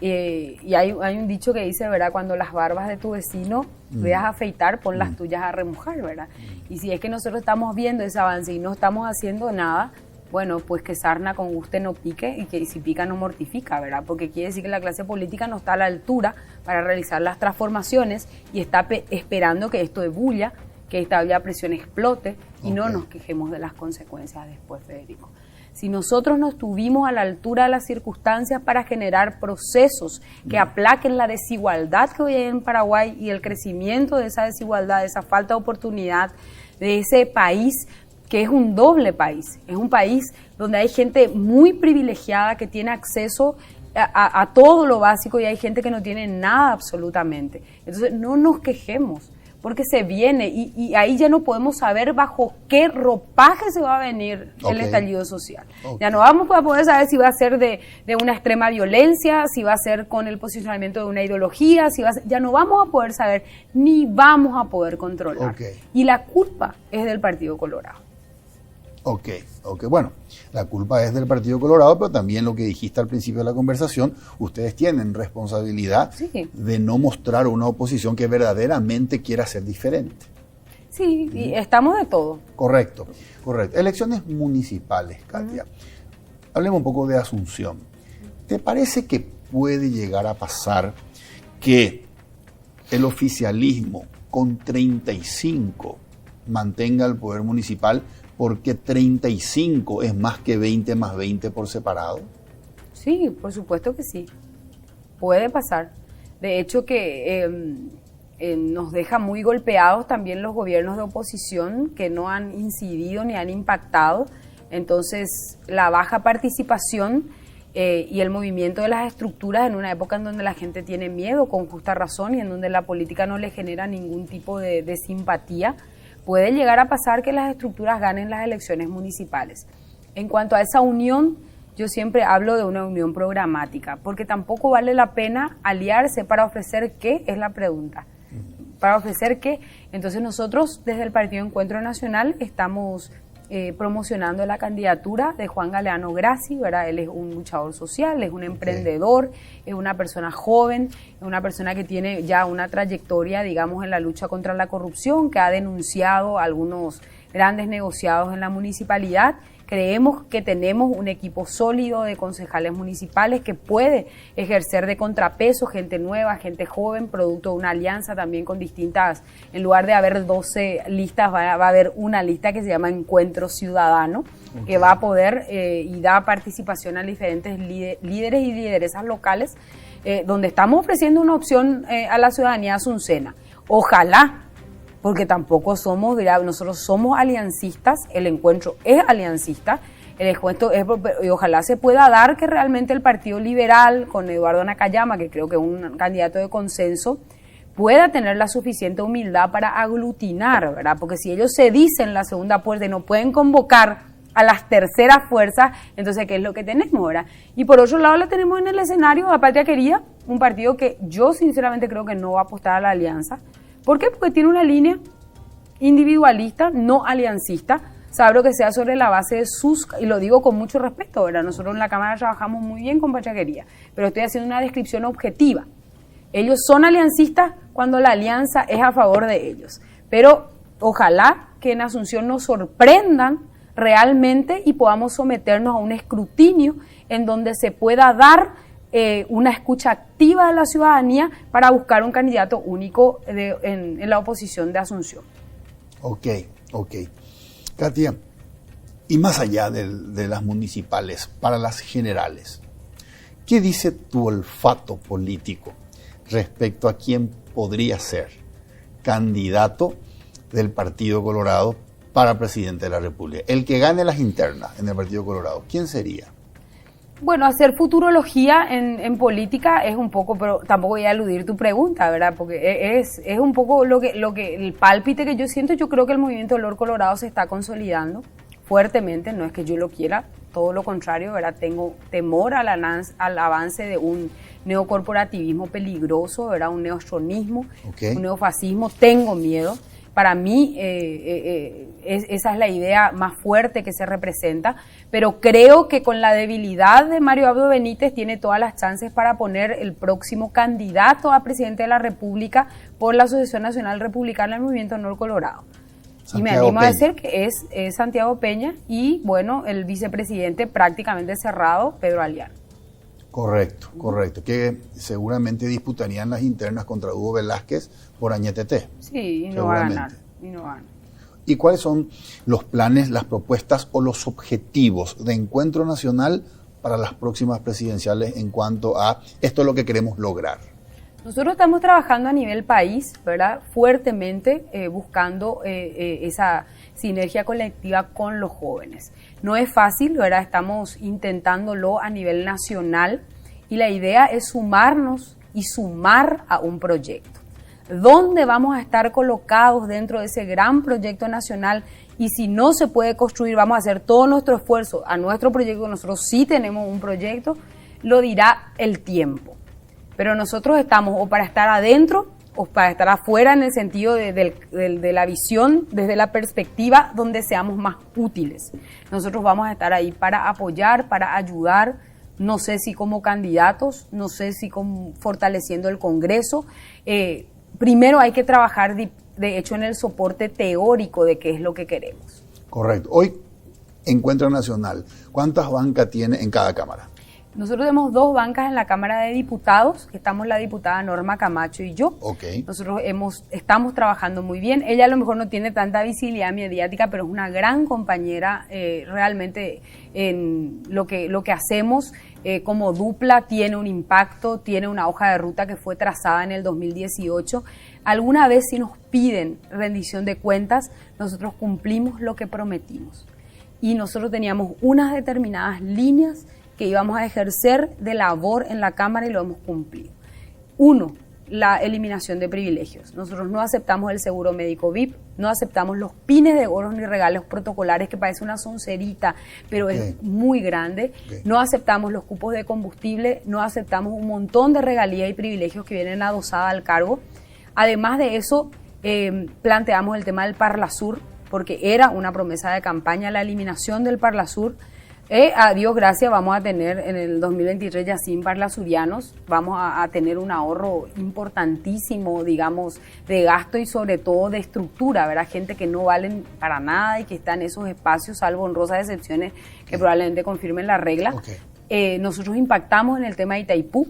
y hay un dicho que dice, ¿verdad? Cuando las barbas de tu vecino veas afeitar, pon las tuyas a remojar, ¿verdad? Y si es que nosotros estamos viendo ese avance y no estamos haciendo nada, bueno, pues que sarna con gusto no pique y que si pica no mortifica, ¿verdad? Porque quiere decir que la clase política no está a la altura para realizar las transformaciones y está esperando que esto ebulla, que esta olla a presión explote y no nos quejemos de las consecuencias después, Federico. Si nosotros no estuvimos a la altura de las circunstancias para generar procesos que aplaquen la desigualdad que hoy hay en Paraguay y el crecimiento de esa desigualdad, de esa falta de oportunidad, de ese país que es un doble país, es un país donde hay gente muy privilegiada que tiene acceso a todo lo básico y hay gente que no tiene nada absolutamente. Entonces no nos quejemos, porque se viene y ahí ya no podemos saber bajo qué ropaje se va a venir el estallido social. Ya no vamos a poder saber si va a ser de una extrema violencia, si va a ser con el posicionamiento de una ideología, ya no vamos a poder saber ni vamos a poder controlar. Y la culpa es del Partido Colorado. Bueno, la culpa es del Partido Colorado, pero también lo que dijiste al principio de la conversación, ustedes tienen responsabilidad de no mostrar una oposición que verdaderamente quiera ser diferente. Sí, y estamos de todo. Correcto. Elecciones municipales, Katia. Hablemos un poco de Asunción. ¿Te parece que puede llegar a pasar que el oficialismo con 35 mantenga el poder municipal porque 35 es más que 20 más 20 por separado? Sí, por supuesto que sí. Puede pasar. De hecho que nos deja muy golpeados también los gobiernos de oposición que no han incidido ni han impactado. Entonces, la baja participación y el movimiento de las estructuras en una época en donde la gente tiene miedo, con justa razón, y en donde la política no le genera ningún tipo de simpatía, puede llegar a pasar que las estructuras ganen las elecciones municipales. En cuanto a esa unión, yo siempre hablo de una unión programática, porque tampoco vale la pena aliarse para ofrecer qué, es la pregunta. ¿Para ofrecer qué? Entonces nosotros desde el Partido Encuentro Nacional estamos promocionando la candidatura de Juan Galeano Grassi, ¿verdad? Él es un luchador social, es un emprendedor, es una persona joven, es una persona que tiene ya una trayectoria, digamos, en la lucha contra la corrupción, que ha denunciado algunos grandes negociados en la municipalidad Creemos que tenemos un equipo sólido de concejales municipales que puede ejercer de contrapeso, gente nueva, gente joven, producto de una alianza también con distintas, en lugar de haber 12 listas, va a haber una lista que se llama Encuentro Ciudadano, que va a poder y da participación a diferentes líderes y lideresas locales, donde estamos ofreciendo una opción a la ciudadanía azucena. Ojalá, porque tampoco somos, nosotros somos aliancistas, el encuentro es aliancista, el encuentro es, y ojalá se pueda dar que realmente el Partido Liberal, con Eduardo Nakayama, que creo que es un candidato de consenso, pueda tener la suficiente humildad para aglutinar, ¿verdad? Porque si ellos se dicen la segunda puerta y no pueden convocar a las terceras fuerzas, entonces ¿qué es lo que tenemos, verdad? Y por otro lado la tenemos en el escenario a Patria Querida, un partido que yo sinceramente creo que no va a apostar a la alianza. ¿Por qué? Porque tiene una línea individualista, no aliancista. Sabe que sea sobre la base de sus, y lo digo con mucho respeto, ¿verdad? Nosotros en la Cámara trabajamos muy bien con Patria Querida, pero estoy haciendo una descripción objetiva. Ellos son aliancistas cuando la alianza es a favor de ellos. Pero ojalá que en Asunción nos sorprendan realmente y podamos someternos a un escrutinio en donde se pueda dar una escucha activa de la ciudadanía para buscar un candidato único en la oposición de Asunción. Ok. Katia, y más allá de las municipales, para las generales, ¿qué dice tu olfato político respecto a quién podría ser candidato del Partido Colorado para presidente de la República? El que gane las internas en el Partido Colorado, ¿quién sería? Bueno, hacer futurología en política es un poco, pero tampoco voy a eludir tu pregunta, ¿verdad? Porque es un poco lo que el pálpite que yo siento. Yo creo que el movimiento Olor Colorado se está consolidando fuertemente, no es que yo lo quiera, todo lo contrario, ¿verdad? Tengo temor al avance de un neocorporativismo peligroso, ¿verdad? Un neostronismo, un neofascismo, tengo miedo. Para mí esa es la idea más fuerte que se representa, pero creo que con la debilidad de Mario Abdo Benítez tiene todas las chances para poner el próximo candidato a presidente de la República por la Asociación Nacional Republicana del Movimiento Olor Colorado. Santiago y me animo Peña. A decir que es Santiago Peña y, bueno, el vicepresidente prácticamente cerrado, Pedro Aliano. Correcto, que seguramente disputarían las internas contra Hugo Velázquez por Añetete. Sí, y no va a ganar. ¿Y cuáles son los planes, las propuestas o los objetivos de Encuentro Nacional para las próximas presidenciales en cuanto a esto es lo que queremos lograr? Nosotros estamos trabajando a nivel país, ¿verdad? Fuertemente buscando esa sinergia colectiva con los jóvenes. No es fácil, ¿verdad? Estamos intentándolo a nivel nacional y la idea es sumarnos y sumar a un proyecto. ¿Dónde vamos a estar colocados dentro de ese gran proyecto nacional? Y si no se puede construir, vamos a hacer todo nuestro esfuerzo a nuestro proyecto. Nosotros sí tenemos un proyecto, lo dirá el tiempo. Pero nosotros estamos o para estar adentro o para estar afuera en el sentido de la visión, desde la perspectiva donde seamos más útiles. Nosotros vamos a estar ahí para apoyar, para ayudar, no sé si como candidatos, no sé si fortaleciendo el Congreso. Primero hay que trabajar, de hecho, en el soporte teórico de qué es lo que queremos. Correcto. Hoy, Encuentro Nacional, ¿cuántas bancas tiene en cada Cámara? Nosotros tenemos 2 bancas en la Cámara de Diputados, que estamos la diputada Norma Camacho y yo. Okay. Nosotros estamos trabajando muy bien. Ella a lo mejor no tiene tanta visibilidad mediática, pero es una gran compañera realmente en lo que hacemos como dupla. Tiene un impacto, tiene una hoja de ruta que fue trazada en el 2018. Alguna vez si nos piden rendición de cuentas, nosotros cumplimos lo que prometimos. Y nosotros teníamos unas determinadas líneas que íbamos a ejercer de labor en la Cámara y lo hemos cumplido. 1, la eliminación de privilegios. Nosotros no aceptamos el seguro médico VIP, no aceptamos los pines de oros ni regalos protocolares, que parece una soncerita, pero es muy grande. No aceptamos los cupos de combustible, no aceptamos un montón de regalías y privilegios que vienen adosadas al cargo. Además de eso, planteamos el tema del Parlasur, porque era una promesa de campaña la eliminación del Parlasur. A Dios gracias, vamos a tener en el 2023 Yacine Parlasurianos, vamos a tener un ahorro importantísimo, digamos, de gasto y sobre todo de estructura, ¿verdad? Gente que no valen para nada y que está en esos espacios, salvo honrosas excepciones que probablemente confirmen la regla. Nosotros impactamos en el tema de Itaipú.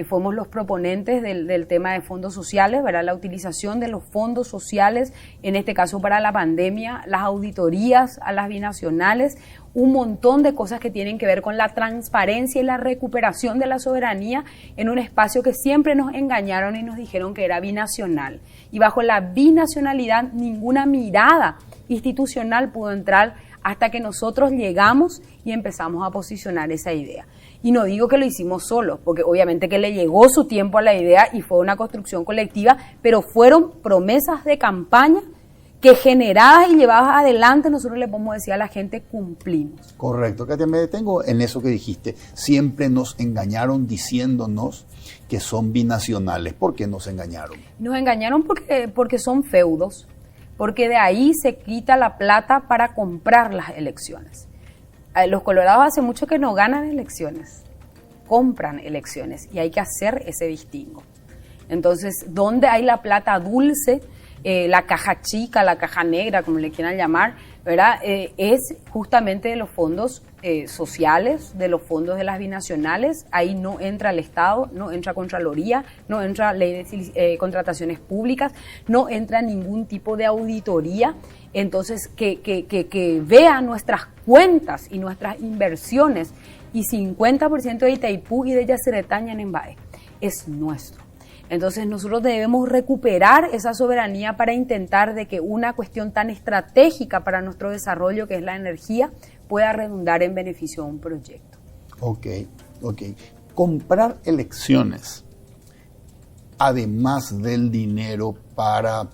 Fuimos los proponentes del tema de fondos sociales, ¿verdad? La utilización de los fondos sociales, en este caso para la pandemia, las auditorías a las binacionales, un montón de cosas que tienen que ver con la transparencia y la recuperación de la soberanía en un espacio que siempre nos engañaron y nos dijeron que era binacional. Y bajo la binacionalidad ninguna mirada institucional pudo entrar hasta que nosotros llegamos y empezamos a posicionar esa idea. Y no digo que lo hicimos solos, porque obviamente que le llegó su tiempo a la idea y fue una construcción colectiva, pero fueron promesas de campaña que generadas y llevadas adelante, nosotros le podemos decir a la gente, cumplimos. Correcto. Katia, me detengo en eso que dijiste. Siempre nos engañaron diciéndonos que son binacionales. ¿Por qué nos engañaron? Nos engañaron porque son feudos, porque de ahí se quita la plata para comprar las elecciones. Los colorados hace mucho que no ganan elecciones, compran elecciones y hay que hacer ese distingo. Entonces, ¿dónde hay la plata dulce, la caja chica, la caja negra, como le quieran llamar, ¿verdad? Es justamente de los fondos sociales, de los fondos de las binacionales. Ahí no entra el Estado, no entra Contraloría, no entra Ley de Contrataciones Públicas, no entra ningún tipo de auditoría. Entonces, que vean nuestras cuentas y nuestras inversiones, y 50% de Itaipú y de Yacyretá Ñanembáe es nuestro. Entonces nosotros debemos recuperar esa soberanía para intentar de que una cuestión tan estratégica para nuestro desarrollo, que es la energía, pueda redundar en beneficio de un proyecto. Ok. Comprar elecciones, además del dinero para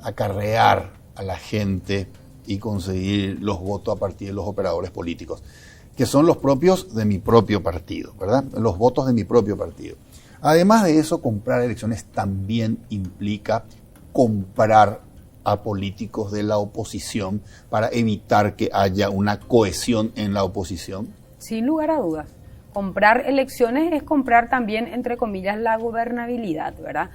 acarrear a la gente y conseguir los votos a partir de los operadores políticos, que son los propios de mi propio partido, ¿verdad? Los votos de mi propio partido. Además de eso, comprar elecciones también implica comprar a políticos de la oposición para evitar que haya una cohesión en la oposición. Sin lugar a dudas. Comprar elecciones es comprar también, entre comillas, la gobernabilidad, ¿verdad?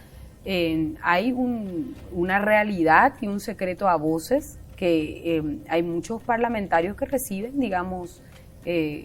Hay una realidad y un secreto a voces que hay muchos parlamentarios que reciben, digamos,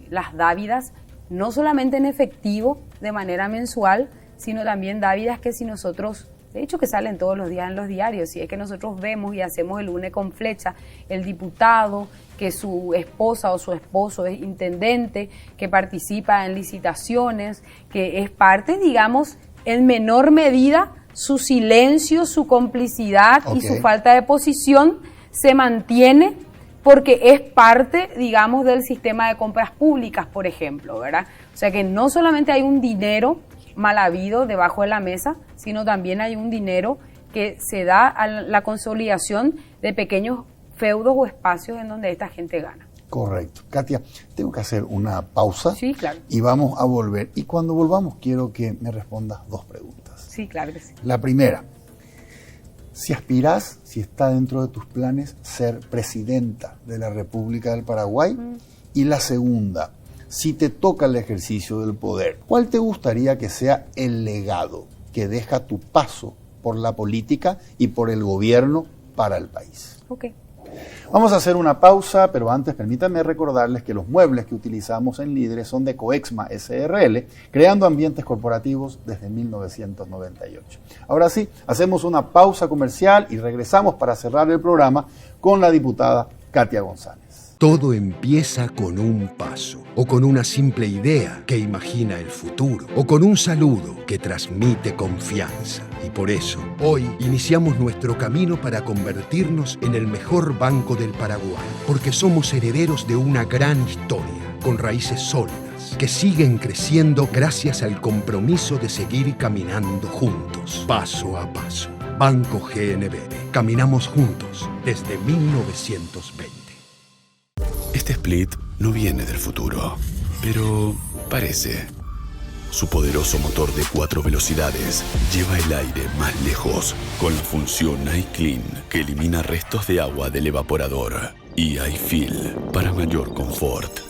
las dávidas, no solamente en efectivo, de manera mensual, sino también dávidas que si nosotros, de hecho que salen todos los días en los diarios, si es que nosotros vemos y hacemos el une con flecha, el diputado, que su esposa o su esposo es intendente, que participa en licitaciones, que es parte, digamos, en menor medida, su silencio, su complicidad y su falta de posición se mantiene porque es parte, digamos, del sistema de compras públicas, por ejemplo, ¿verdad? O sea que no solamente hay un dinero mal habido debajo de la mesa, sino también hay un dinero que se da a la consolidación de pequeños feudos o espacios en donde esta gente gana. Correcto. Katia, tengo que hacer una pausa. Sí, claro. Y vamos a volver. Y cuando volvamos quiero que me respondas dos preguntas. Sí, claro que sí. La primera, si aspirás, si está dentro de tus planes, ser presidenta de la República del Paraguay. Y la segunda, si te toca el ejercicio del poder, ¿cuál te gustaría que sea el legado que deja tu paso por la política y por el gobierno para el país? Ok. Vamos a hacer una pausa, pero antes permítanme recordarles que los muebles que utilizamos en Líderes son de Coexma SRL, creando ambientes corporativos desde 1998. Ahora sí, hacemos una pausa comercial y regresamos para cerrar el programa con la diputada Katia González. Todo empieza con un paso, o con una simple idea que imagina el futuro, o con un saludo que transmite confianza. Y por eso, hoy iniciamos nuestro camino para convertirnos en el mejor banco del Paraguay, porque somos herederos de una gran historia, con raíces sólidas, que siguen creciendo gracias al compromiso de seguir caminando juntos, paso a paso. Banco GNB. Caminamos juntos desde 1920. Este split no viene del futuro, pero parece. Su poderoso motor de 4 velocidades lleva el aire más lejos con la función iClean, que elimina restos de agua del evaporador, y iFill para mayor confort.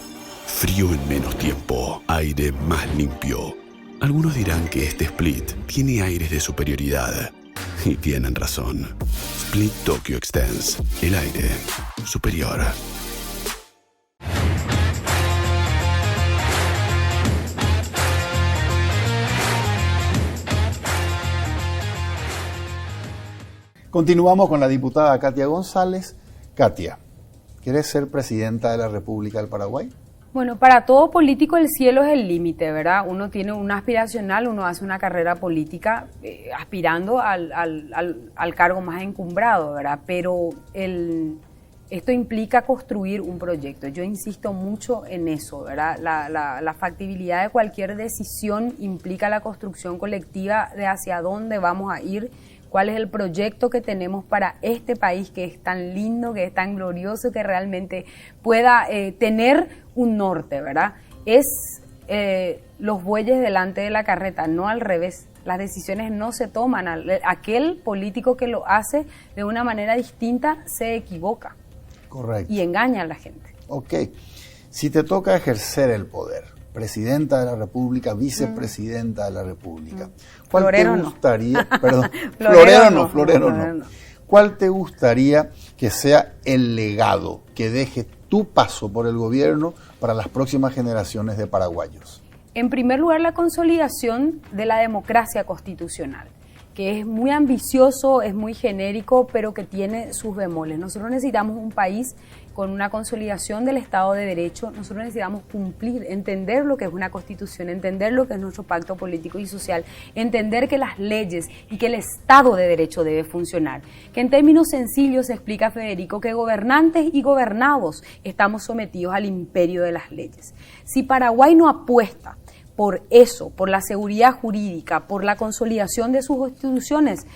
frío en menos tiempo, aire más limpio. Algunos dirán que este Split tiene aires de superioridad. Y tienen razón. Split Tokyo Extends. El aire superior. Continuamos con la diputada Katia González. Katia, ¿quieres ser presidenta de la República del Paraguay? Bueno, para todo político el cielo es el límite, ¿verdad? Uno tiene una aspiracional, uno hace una carrera política aspirando al cargo más encumbrado, ¿verdad? Pero esto implica construir un proyecto. Yo insisto mucho en eso, ¿verdad? La factibilidad de cualquier decisión implica la construcción colectiva de hacia dónde vamos a ir, cuál es el proyecto que tenemos para este país que es tan lindo, que es tan glorioso, que realmente pueda tener un norte, ¿verdad? Es los bueyes delante de la carreta, no al revés. Las decisiones no se toman. Aquel político que lo hace de una manera distinta se equivoca. Correcto. Y engaña a la gente. Ok. Si te toca ejercer el poder, presidenta de la República, vicepresidenta de la República, ¿cuál Florero te gustaría? No. Perdón, Florero no. ¿Cuál te gustaría que sea el legado que deje tu paso por el gobierno para las próximas generaciones de paraguayos? En primer lugar, la consolidación de la democracia constitucional, que es muy ambicioso, es muy genérico, pero que tiene sus bemoles. Nosotros necesitamos un país con una consolidación del Estado de Derecho. Nosotros necesitamos cumplir, entender lo que es una constitución, entender lo que es nuestro pacto político y social, entender que las leyes y que el Estado de Derecho debe funcionar. Que en términos sencillos, explica Federico, que gobernantes y gobernados estamos sometidos al imperio de las leyes. Si Paraguay no apuesta por eso, por la seguridad jurídica, por la consolidación de sus instituciones,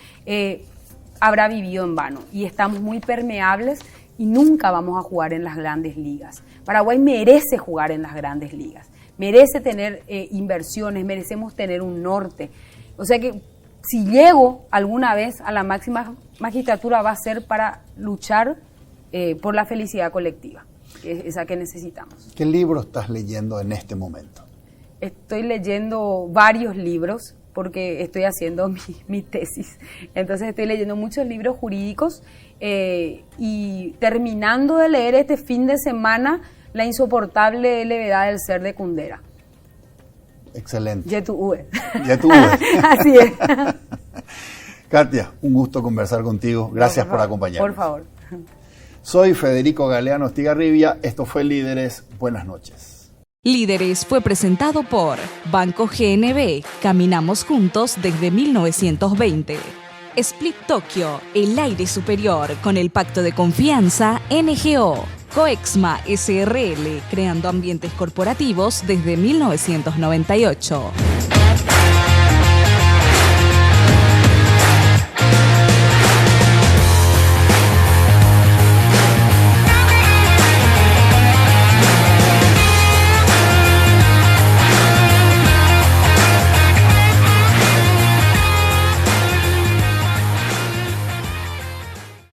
habrá vivido en vano. Y estamos muy permeables y nunca vamos a jugar en las grandes ligas. Paraguay merece jugar en las grandes ligas, merece tener inversiones, merecemos tener un norte. O sea que si llego alguna vez a la máxima magistratura va a ser para luchar por la felicidad colectiva, que es esa que necesitamos. ¿Qué libro estás leyendo en este momento? Estoy leyendo varios libros porque estoy haciendo mi tesis. Entonces estoy leyendo muchos libros jurídicos y terminando de leer este fin de semana La insoportable levedad del ser de Kundera. Excelente. Yetu'ue. Así es. Katia, un gusto conversar contigo. Gracias por acompañarnos. Por favor. Soy Federico Galeano Estigarribia. Esto fue Líderes. Buenas noches. Líderes fue presentado por Banco GNB. Caminamos juntos desde 1920. Split Tokyo, el aire superior con el pacto de confianza NGO. Coexma SRL, creando ambientes corporativos desde 1998.